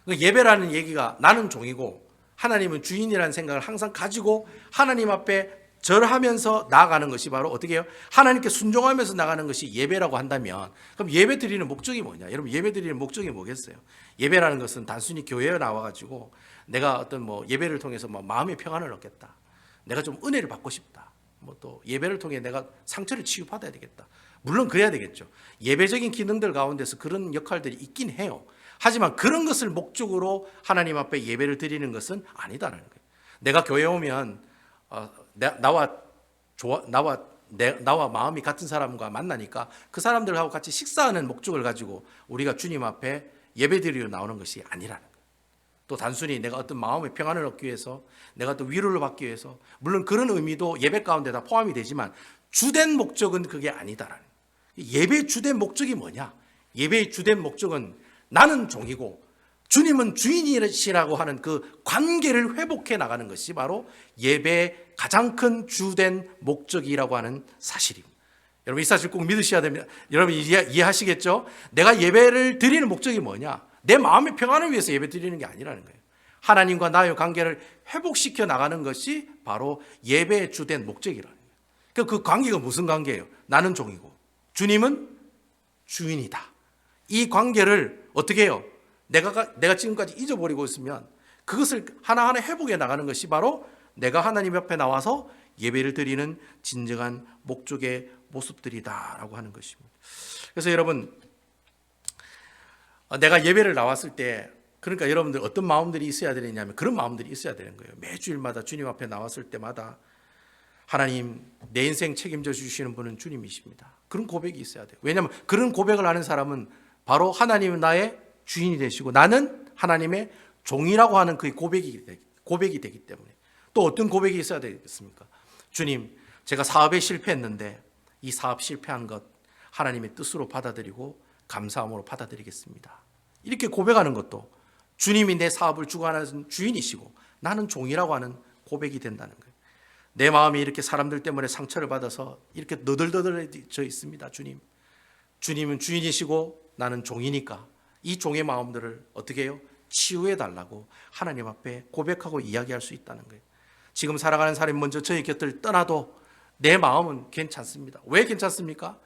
예배라는 얘기가 나는 종이고 하나님은 주인이라는 생각을 항상 가지고 하나님 앞에 절하면서 나아가는 것이 바로 어떻게 해요? 하나님께 순종하면서 나가는 것이 예배라고 한다면 그럼 예배 드리는 목적이 뭐냐? 여러분 예배 드리는 목적이 뭐겠어요? 예배라는 것은 단순히 교회에 나와가지고 내가 어떤 뭐 예배를 통해서 뭐 마음의 평안을 얻겠다. 내가 좀 은혜를 받고 싶다. 뭐 또 예배를 통해 내가 상처를 치유받아야 되겠다. 물론 그래야 되겠죠. 예배적인 기능들 가운데서 그런 역할들이 있긴 해요. 하지만 그런 것을 목적으로 하나님 앞에 예배를 드리는 것은 아니다라는 거예요. 내가 교회에 오면 나와 마음이 같은 사람과 만나니까 그 사람들하고 같이 식사하는 목적을 가지고 우리가 주님 앞에 예배드리러 나오는 것이 아니라는 거예요. 또 단순히 내가 어떤 마음의 평안을 얻기 위해서 내가 또 위로를 받기 위해서 물론 그런 의미도 예배 가운데 다 포함이 되지만 주된 목적은 그게 아니다라는 거예요. 예배의 주된 목적이 뭐냐? 예배의 주된 목적은 나는 종이고 주님은 주인이시라고 하는 그 관계를 회복해 나가는 것이 바로 예배의 가장 큰 주된 목적이라고 하는 사실입니다. 여러분 이 사실 꼭 믿으셔야 됩니다. 여러분 이해하시겠죠? 내가 예배를 드리는 목적이 뭐냐? 내 마음의 평안을 위해서 예배 드리는 게 아니라는 거예요. 하나님과 나의 관계를 회복시켜 나가는 것이 바로 예배의 주된 목적이라는 거예요. 그러니까 그 관계가 무슨 관계예요? 나는 종이고 주님은 주인이다. 이 관계를 어떻게 해요? 내가 지금까지 잊어버리고 있으면 그것을 하나하나 회복해 나가는 것이 바로 내가 하나님 옆에 나와서 예배를 드리는 진정한 목적의 모습들이다라고 하는 것입니다. 그래서 여러분, 내가 예배를 나왔을 때 그러니까 여러분들 어떤 마음들이 있어야 되느냐면 그런 마음들이 있어야 되는 거예요. 매주일마다 주님 앞에 나왔을 때마다 하나님, 내 인생 책임져 주시는 분은 주님이십니다. 그런 고백이 있어야 돼요. 왜냐하면 그런 고백을 하는 사람은 바로 하나님은 나의 주인이 되시고 나는 하나님의 종이라고 하는 그 고백이 되기 때문에. 또 어떤 고백이 있어야 되겠습니까? 주님, 제가 사업에 실패했는데 이 사업 실패한 것 하나님의 뜻으로 받아들이고 감사함으로 받아들이겠습니다. 이렇게 고백하는 것도 주님이 내 사업을 주관하는 주인이시고 나는 종이라고 하는 고백이 된다는 거예요. 내 마음이 이렇게 사람들 때문에 상처를 받아서 이렇게 너덜너덜해져 있습니다. 주님은 주인이시고 나는 종이니까 이 종의 마음들을 어떻게 해요? 치유해 달라고 하나님 앞에 고백하고 이야기할 수 있다는 거예요. 지금 살아가는 사람이 먼저 저희 곁을 떠나도 내 마음은 괜찮습니다. 왜 괜찮습니까?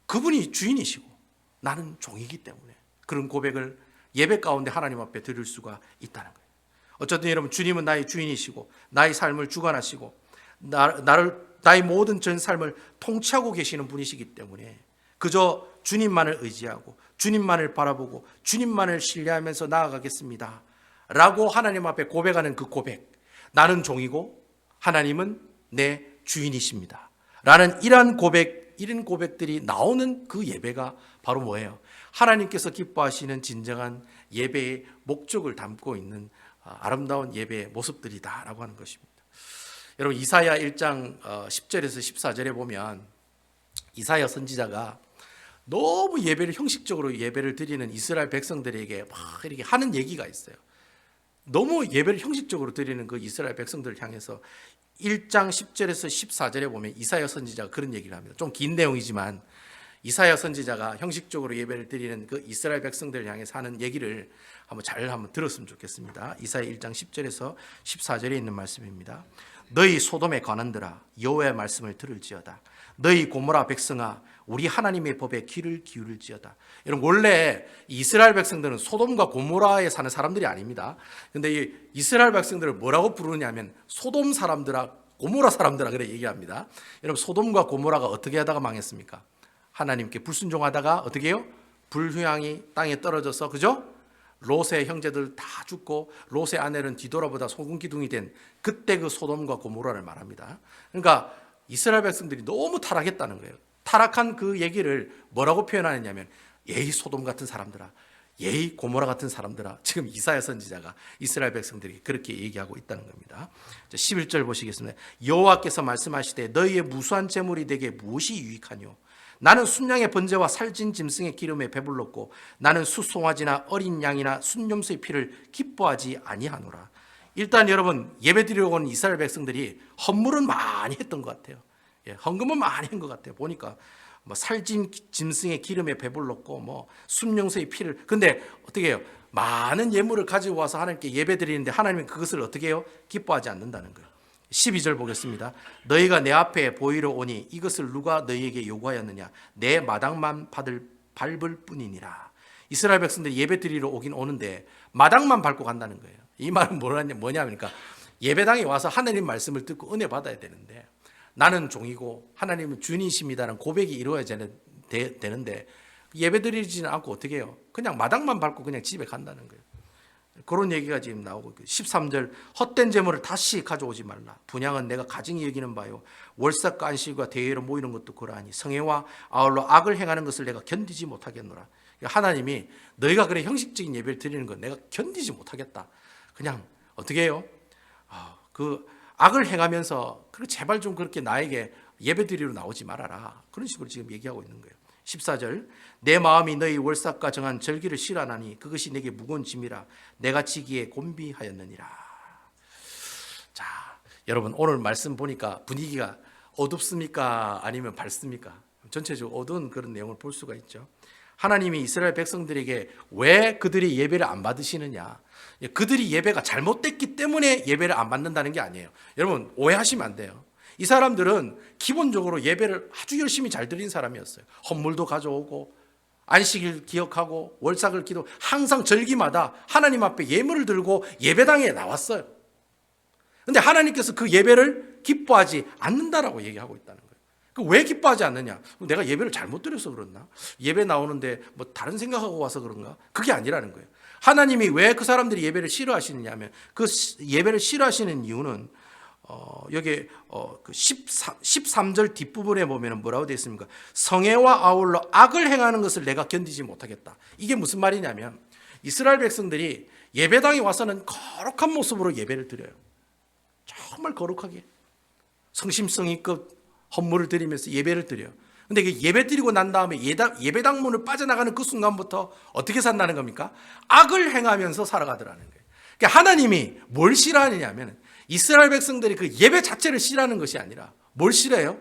그분이 주인이시고 나는 종이기 때문에 그런 고백을 예배 가운데 하나님 앞에 드릴 수가 있다는 거예요. 어쨌든 여러분, 주님은 나의 주인이시고 나의 삶을 주관하시고 나의 모든 전 삶을 통치하고 계시는 분이시기 때문에 그저 주님만을 의지하고 주님만을 바라보고 주님만을 신뢰하면서 나아가겠습니다 라고 하나님 앞에 고백하는 그 고백, 나는 종이고 하나님은 내 주인이십니다 라는 이런 고백들이 나오는 그 예배가 바로 뭐예요? 하나님께서 기뻐하시는 진정한 예배의 목적을 담고 있는 아름다운 예배의 모습들이다 라고 하는 것입니다. 여러분, 이사야 1장 10절에서 14절에 보면 이사야 선지자가 너무 형식적으로 예배를 드리는 이스라엘 백성들에게 막 이렇게 하는 얘기가 있어요. 너무 예배를 형식적으로 드리는 그 이스라엘 백성들을 향해서 1장 10절에서 14절에 보면 이사야 선지자가 그런 얘기를 합니다. 좀 긴 내용이지만 이사야 선지자가 형식적으로 예배를 드리는 그 이스라엘 백성들을 향해서 하는 얘기를 한번 들었으면 좋겠습니다. 이사야 1장 10절에서 14절에 있는 말씀입니다. 너희 소돔의 관원들아, 여호와의 말씀을 들을지어다. 너희 고모라 백성아, 우리 하나님의 법에 귀를 기울일지어다. 여러분, 원래 이스라엘 백성들은 소돔과 고모라에 사는 사람들이 아닙니다. 근데 이 이스라엘 백성들을 뭐라고 부르냐면 소돔 사람들아, 고모라 사람들아 그래 얘기합니다. 여러분, 소돔과 고모라가 어떻게 하다가 망했습니까? 하나님께 불순종하다가 어떻게 해요? 불효향이 땅에 떨어져서, 그죠? 롯의 형제들 다 죽고 롯의 아내는 뒤돌아보다 소금기둥이 된 그때 그 소돔과 고모라를 말합니다. 그러니까 이스라엘 백성들이 너무 타락했다는 거예요. 타락한 그 얘기를 뭐라고 표현하느냐면 예이 소돔 같은 사람들아, 예이 고모라 같은 사람들아. 지금 이사야 선지자가 이스라엘 백성들에게 그렇게 얘기하고 있다는 겁니다. 11절 보시겠습니다. 여호와께서 말씀하시되 너희의 무수한 재물이 내게 무엇이 유익하뇨? 나는 순양의 번제와 살찐 짐승의 기름에 배불렀고 나는 숫송아지나 어린 양이나 순염소의 피를 기뻐하지 아니하노라. 일단 여러분, 예배드리러 온 이스라엘 백성들이 헌물은 많이 했던 것 같아요. 헌금은 많이 한 것 같아요. 보니까 살찐 짐승의 기름에 배불렀고 순염소의 피를, 근데 어떻게 해요? 많은 예물을 가지고 와서 하나님께 예배드리는데 하나님은 그것을 어떻게 해요? 기뻐하지 않는다는 거예요. 12절 보겠습니다. 너희가 내 앞에 보이러 오니 이것을 누가 너희에게 요구하였느냐? 내 마당만 밟을 뿐이니라. 이스라엘 백성들이 예배 드리러 오긴 오는데 마당만 밟고 간다는 거예요. 이 말은 뭐냐면 예배당에 와서 하나님 말씀을 듣고 은혜 받아야 되는데 나는 종이고 하나님은 주인이십니다라는 고백이 이루어져야 되는데 예배 드리지는 않고 어떻게 해요? 그냥 마당만 밟고 그냥 집에 간다는 거예요. 그런 얘기가 지금 나오고 13절 헛된 재물을 다시 가져오지 말라. 분향은 내가 가증히 여기는 바요. 월삭과 안식과 대회로 모이는 것도 그러하니 성회와 아울러 악을 행하는 것을 내가 견디지 못하겠노라. 하나님이 너희가 그래 형식적인 예배를 드리는 건 내가 견디지 못하겠다. 그냥 어떻게 해요? 그 악을 행하면서 제발 좀 그렇게 나에게 예배 드리러 나오지 말아라. 그런 식으로 지금 얘기하고 있는 거예요. 14절 내 마음이 너희 월삭과 정한 절기를 싫어하나니 그것이 내게 무거운 짐이라 내가 지기에 곤비하였느니라. 자, 여러분, 오늘 말씀 보니까 분위기가 어둡습니까? 아니면 밝습니까? 전체적으로 어두운 그런 내용을 볼 수가 있죠. 하나님이 이스라엘 백성들에게 왜 그들이 예배를 안 받으시느냐, 그들이 예배가 잘못됐기 때문에 예배를 안 받는다는 게 아니에요. 여러분 오해하시면 안 돼요. 이 사람들은 기본적으로 예배를 아주 열심히 잘 드린 사람이었어요. 헌물도 가져오고 안식일 기억하고 월삭을 기도, 항상 절기마다 하나님 앞에 예물을 들고 예배당에 나왔어요. 그런데 하나님께서 그 예배를 기뻐하지 않는다라고 얘기하고 있다는 거예요. 왜 기뻐하지 않느냐? 내가 예배를 잘못 드려서 그렇나? 예배 나오는데 뭐 다른 생각하고 와서 그런가? 그게 아니라는 거예요. 하나님이 왜 그 사람들이 예배를 싫어하시느냐 하면, 그 예배를 싫어하시는 이유는 여기 그 13절 뒷부분에 보면 뭐라고 되어 있습니까? 성애와 아울러 악을 행하는 것을 내가 견디지 못하겠다. 이게 무슨 말이냐면, 이스라엘 백성들이 예배당에 와서는 거룩한 모습으로 예배를 드려요. 정말 거룩하게 성심성의껏 헌물을 드리면서 예배를 드려요. 근데 그 예배 드리고 난 다음에 예배당 문을 빠져나가는 그 순간부터 어떻게 산다는 겁니까? 악을 행하면서 살아가더라는 거예요. 그러니까 하나님이 뭘 싫어하느냐면, 이스라엘 백성들이 그 예배 자체를 싫어하는 것이 아니라 뭘 싫어해요?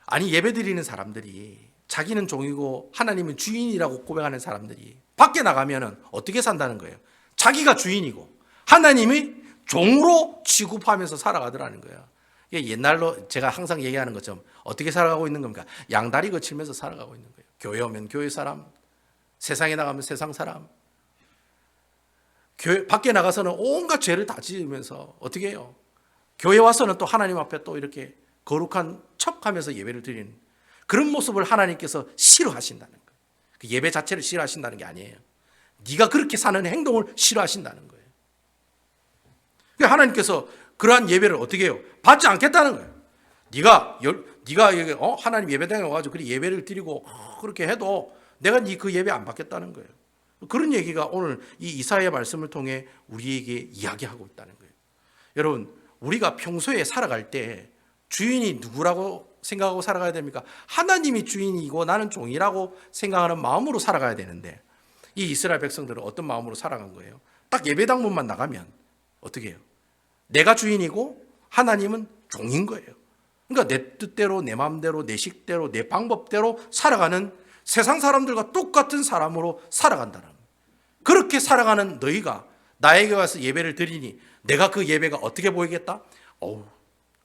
아니, 예배 드리는 사람들이 자기는 종이고 하나님은 주인이라고 고백하는 사람들이 밖에 나가면 어떻게 산다는 거예요? 자기가 주인이고 하나님이 종으로 취급하면서 살아가더라는 거예요. 옛날로 제가 항상 얘기하는 것처럼 어떻게 살아가고 있는 겁니까? 양다리 거치면서 살아가고 있는 거예요. 교회 오면 교회 사람, 세상에 나가면 세상 사람, 교회 밖에 나가서는 온갖 죄를 다 지으면서 어떻게 해요? 교회 와서는 또 하나님 앞에 또 이렇게 거룩한 척하면서 예배를 드리는 그런 모습을 하나님께서 싫어하신다는 거예요. 그 예배 자체를 싫어하신다는 게 아니에요. 네가 그렇게 사는 행동을 싫어하신다는 거예요. 그러니까 하나님께서 그러한 예배를 어떻게 해요? 받지 않겠다는 거예요. 네가 하나님 예배당에 와가지고 그렇게 예배를 드리고 그렇게 해도 내가 네 그 예배 안 받겠다는 거예요. 그런 얘기가 오늘 이 이사야 말씀을 통해 우리에게 이야기하고 있다는 거예요. 여러분, 우리가 평소에 살아갈 때 주인이 누구라고 생각하고 살아가야 됩니까? 하나님이 주인이고 나는 종이라고 생각하는 마음으로 살아가야 되는데, 이 이스라엘 백성들은 어떤 마음으로 살아간 거예요? 딱 예배당 문만 나가면 어떻게 해요? 내가 주인이고 하나님은 종인 거예요. 그러니까 내 뜻대로, 내 마음대로, 내 식대로, 내 방법대로 살아가는 세상 사람들과 똑같은 사람으로 살아간다는 거예요. 그렇게 살아가는 너희가 나에게 와서 예배를 드리니 내가 그 예배가 어떻게 보이겠다?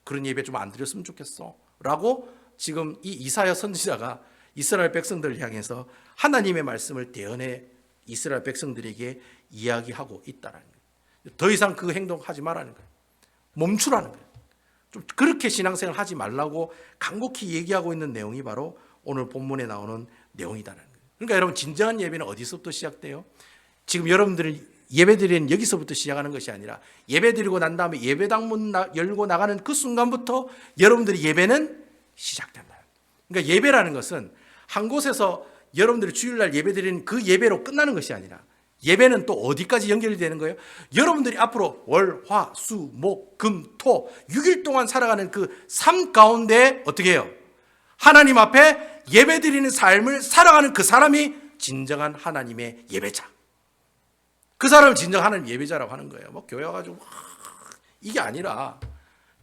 그런 예배 좀 안 드렸으면 좋겠어 라고 지금 이 이사야 선지자가 이스라엘 백성들을 향해서 하나님의 말씀을 대언해 이스라엘 백성들에게 이야기하고 있다는 거예요. 더 이상 그 행동하지 말라는 거예요. 멈추라는 거예요. 좀 그렇게 신앙생활 하지 말라고 간곡히 얘기하고 있는 내용이 바로 오늘 본문에 나오는 내용이다라는 거예요. 그러니까 여러분, 진정한 예배는 어디서부터 시작돼요? 지금 여러분들이 예배드리는 여기서부터 시작하는 것이 아니라 예배드리고 난 다음에 예배당 문 열고 나가는 그 순간부터 여러분들의 예배는 시작된다. 그러니까 예배라는 것은 한 곳에서 여러분들이 주일날 예배드리는 그 예배로 끝나는 것이 아니라 예배는 또 어디까지 연결이 되는 거예요? 여러분들이 앞으로 월, 화, 수, 목, 금, 토 6일 동안 살아가는 그 삶 가운데 어떻게 해요? 하나님 앞에 예배드리는 삶을 살아가는 그 사람이 진정한 하나님의 예배자. 그 사람을 진정 하나님 예배자라고 하는 거예요. 뭐 교회 와가지고 이게 아니라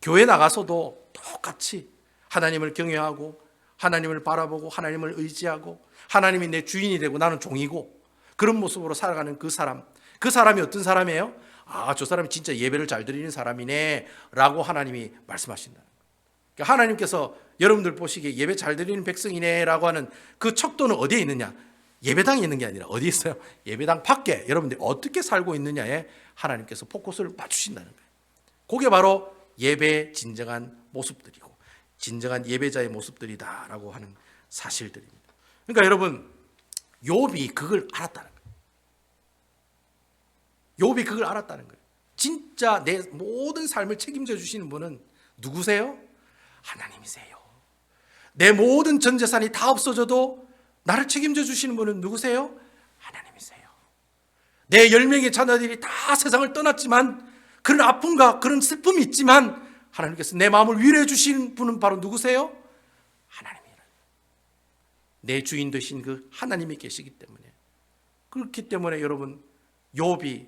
교회 나가서도 똑같이 하나님을 경외하고 하나님을 바라보고 하나님을 의지하고 하나님이 내 주인이 되고 나는 종이고 그런 모습으로 살아가는 그 사람이 어떤 사람이에요? 저 사람이 진짜 예배를 잘 드리는 사람이네 라고 하나님이 말씀하신다. 그러니까 하나님께서 여러분들 보시기에 예배 잘 드리는 백성이네 라고 하는 그 척도는 어디에 있느냐? 예배당에 있는 게 아니라 어디 있어요? 예배당 밖에 여러분들이 어떻게 살고 있느냐에 하나님께서 포커스를 맞추신다는 거예요. 그게 바로 예배의 진정한 모습들이고 진정한 예배자의 모습들이다라고 하는 사실들입니다. 그러니까 여러분, 욥이 그걸 알았다는 거예요. 욥이 그걸 알았다는 거예요. 진짜 내 모든 삶을 책임져 주시는 분은 누구세요? 하나님이세요. 내 모든 전 재산이 다 없어져도 나를 책임져 주시는 분은 누구세요? 하나님이세요. 내 10명의 자녀들이 다 세상을 떠났지만 그런 아픔과 그런 슬픔이 있지만 하나님께서 내 마음을 위로해 주시는 분은 바로 누구세요? 하나님이라. 내 주인 되신 그 하나님이 계시기 때문에. 그렇기 때문에 여러분, 욥이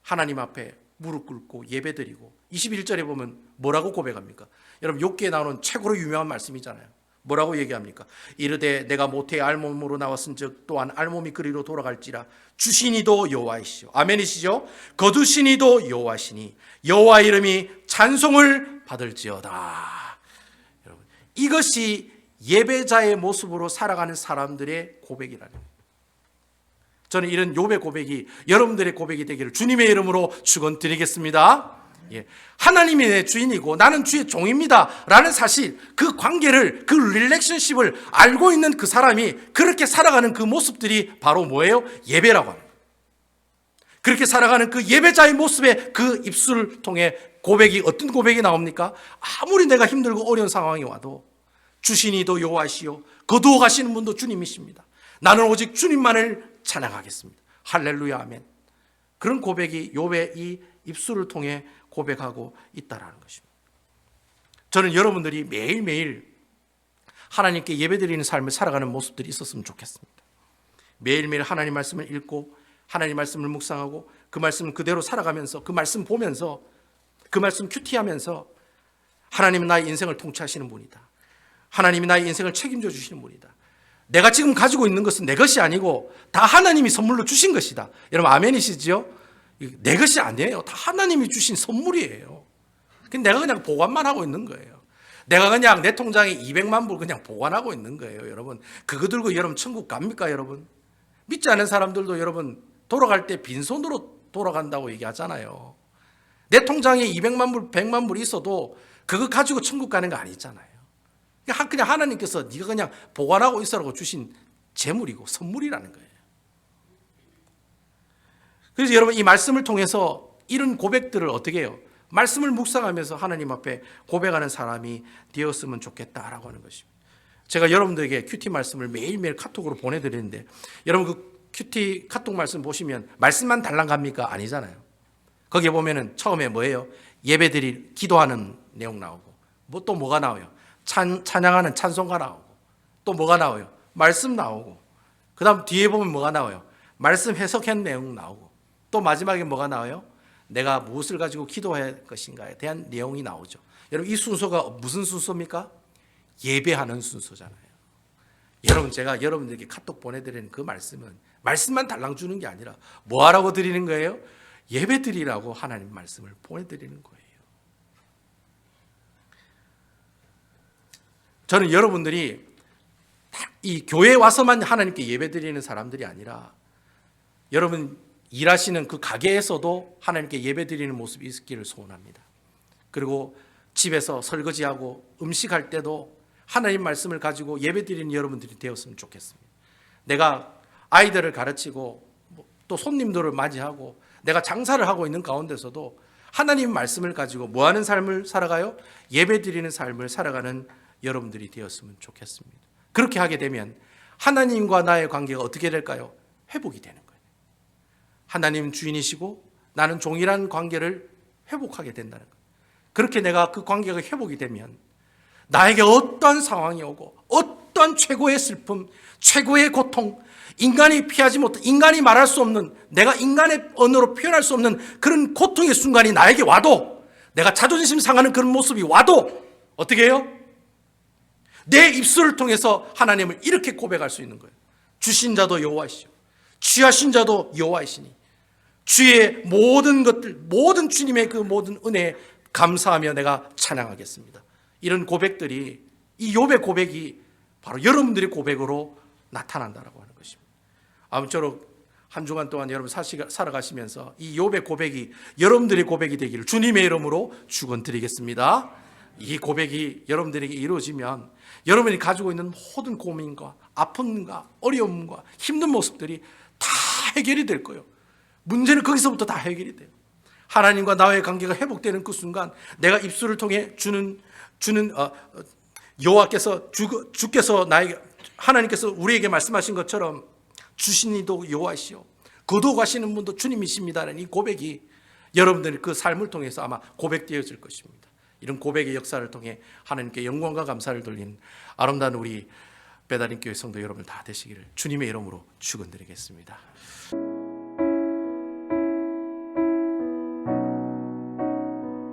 하나님 앞에 무릎 꿇고 예배드리고 21절에 보면 뭐라고 고백합니까? 여러분, 욥기에 나오는 최고로 유명한 말씀이잖아요. 뭐라고 얘기합니까? 이르되 내가 모태의 알몸으로 나왔은즉 또한 알몸이 그리로 돌아갈지라. 주시니도 여호와이시오. 아멘이시죠? 거두시니도 여호와시니 여호와 이름이 찬송을 받을지어다. 여러분, 이것이 예배자의 모습으로 살아가는 사람들의 고백이라는 거예요. 저는 이런 욥의 고백이 여러분들의 고백이 되기를 주님의 이름으로 축원드리겠습니다. 예. 하나님이 내 주인이고 나는 주의 종입니다 라는 사실, 그 관계를, 그 릴레이션십을 알고 있는 그 사람이 그렇게 살아가는 그 모습들이 바로 뭐예요? 예배라고 합니다. 그렇게 살아가는 그 예배자의 모습에 그 입술을 통해 고백이, 어떤 고백이 나옵니까? 아무리 내가 힘들고 어려운 상황이 와도 주시니도 여호와시오, 거두어 가시는 분도 주님이십니다. 나는 오직 주님만을 찬양하겠습니다. 할렐루야 아멘. 그런 고백이 욥의 이 입술을 통해 고백하고 있다라는 것입니다. 저는 여러분들이 매일매일 하나님께 예배드리는 삶을 살아가는 모습들이 있었으면 좋겠습니다. 매일매일 하나님 말씀을 읽고 하나님 말씀을 묵상하고 그 말씀을 그대로 살아가면서 그 말씀 보면서 그 말씀 큐티하면서 하나님은 나의 인생을 통치하시는 분이다. 하나님이 나의 인생을 책임져 주시는 분이다. 내가 지금 가지고 있는 것은 내 것이 아니고 다 하나님이 선물로 주신 것이다. 여러분 아멘이시죠? 내 것이 아니에요. 다 하나님이 주신 선물이에요. 내가 그냥 보관만 하고 있는 거예요. 내가 그냥 내 통장에 200만 불 그냥 보관하고 있는 거예요. 여러분, 그거 들고 여러분 천국 갑니까? 여러분, 믿지 않는 사람들도 여러분 돌아갈 때 빈손으로 돌아간다고 얘기하잖아요. 내 통장에 200만 불, 100만 불 있어도 그거 가지고 천국 가는 거 아니잖아요. 그냥 하나님께서 네가 그냥 보관하고 있으라고 주신 재물이고 선물이라는 거예요. 그래서 여러분, 이 말씀을 통해서 이런 고백들을 어떻게 해요? 말씀을 묵상하면서 하나님 앞에 고백하는 사람이 되었으면 좋겠다라고 하는 것입니다. 제가 여러분들에게 큐티 말씀을 매일매일 카톡으로 보내드리는데, 여러분 그 큐티 카톡 말씀 보시면 말씀만 달랑 갑니까? 아니잖아요. 거기에 보면은 처음에 뭐예요? 예배드릴, 기도하는 내용 나오고, 또 뭐가 나와요? 찬양하는 찬송가 나오고, 또 뭐가 나와요? 말씀 나오고, 그 다음 뒤에 보면 뭐가 나와요? 말씀 해석한 내용 나오고, 또 마지막에 뭐가 나와요? 내가 무엇을 가지고 기도할 것인가에 대한 내용이 나오죠. 여러분, 이 순서가 무슨 순서입니까? 예배하는 순서잖아요. 여러분, 제가 여러분들에게 카톡 보내드리는 그 말씀은 말씀만 달랑 주는 게 아니라 뭐 하라고 드리는 거예요? 예배 드리라고 하나님 말씀을 보내드리는 거예요. 저는 여러분들이 이 교회에 와서만 하나님께 예배 드리는 사람들이 아니라 여러분 일하시는 그 가게에서도 하나님께 예배 드리는 모습이 있기를 소원합니다. 그리고 집에서 설거지하고 음식할 때도 하나님 말씀을 가지고 예배 드리는 여러분들이 되었으면 좋겠습니다. 내가 아이들을 가르치고 또 손님들을 맞이하고 내가 장사를 하고 있는 가운데서도 하나님 말씀을 가지고 뭐 하는 삶을 살아가요? 예배 드리는 삶을 살아가는 여러분들이 되었으면 좋겠습니다. 그렇게 하게 되면 하나님과 나의 관계가 어떻게 될까요? 회복이 되는 거예요. 하나님은 주인이시고 나는 종이라는 관계를 회복하게 된다는 거예요. 그렇게 내가 그 관계가 회복이 되면 나에게 어떤 상황이 오고 어떤 최고의 슬픔, 최고의 고통, 인간이 피하지 못한, 인간이 말할 수 없는, 내가 인간의 언어로 표현할 수 없는 그런 고통의 순간이 나에게 와도, 내가 자존심 상하는 그런 모습이 와도 어떻게 해요? 내 입술을 통해서 하나님을 이렇게 고백할 수 있는 거예요. 주신 자도 여호와이시오, 취하신 자도 여호와이시니 주의 모든 것들, 모든 주님의 그 모든 은혜에 감사하며 내가 찬양하겠습니다. 이런 고백들이, 이 욥의 고백이 바로 여러분들의 고백으로 나타난다라고 하는 것입니다. 아무쪼록 한 주간 동안 여러분 살아가시면서 이 욥의 고백이 여러분들의 고백이 되기를 주님의 이름으로 축원드리겠습니다. 이 고백이 여러분들에게 이루어지면 여러분이 가지고 있는 모든 고민과 아픔과 어려움과 힘든 모습들이 다 해결이 될 거예요. 문제는 거기서부터 다 해결이 돼요. 하나님과 나의 관계가 회복되는 그 순간 내가 입술을 통해 여호와께서 주께서 나에게, 하나님께서 우리에게 말씀하신 것처럼 주신이도 여호와시오, 거두어 가시는 분도 주님이십니다라는 이 고백이 여러분들의 그 삶을 통해서 아마 고백되어질 것입니다. 이런 고백의 역사를 통해 하나님께 영광과 감사를 돌리는 아름다운 우리 배달인 교회 성도 여러분 다 되시기를 주님의 이름으로 축원드리겠습니다.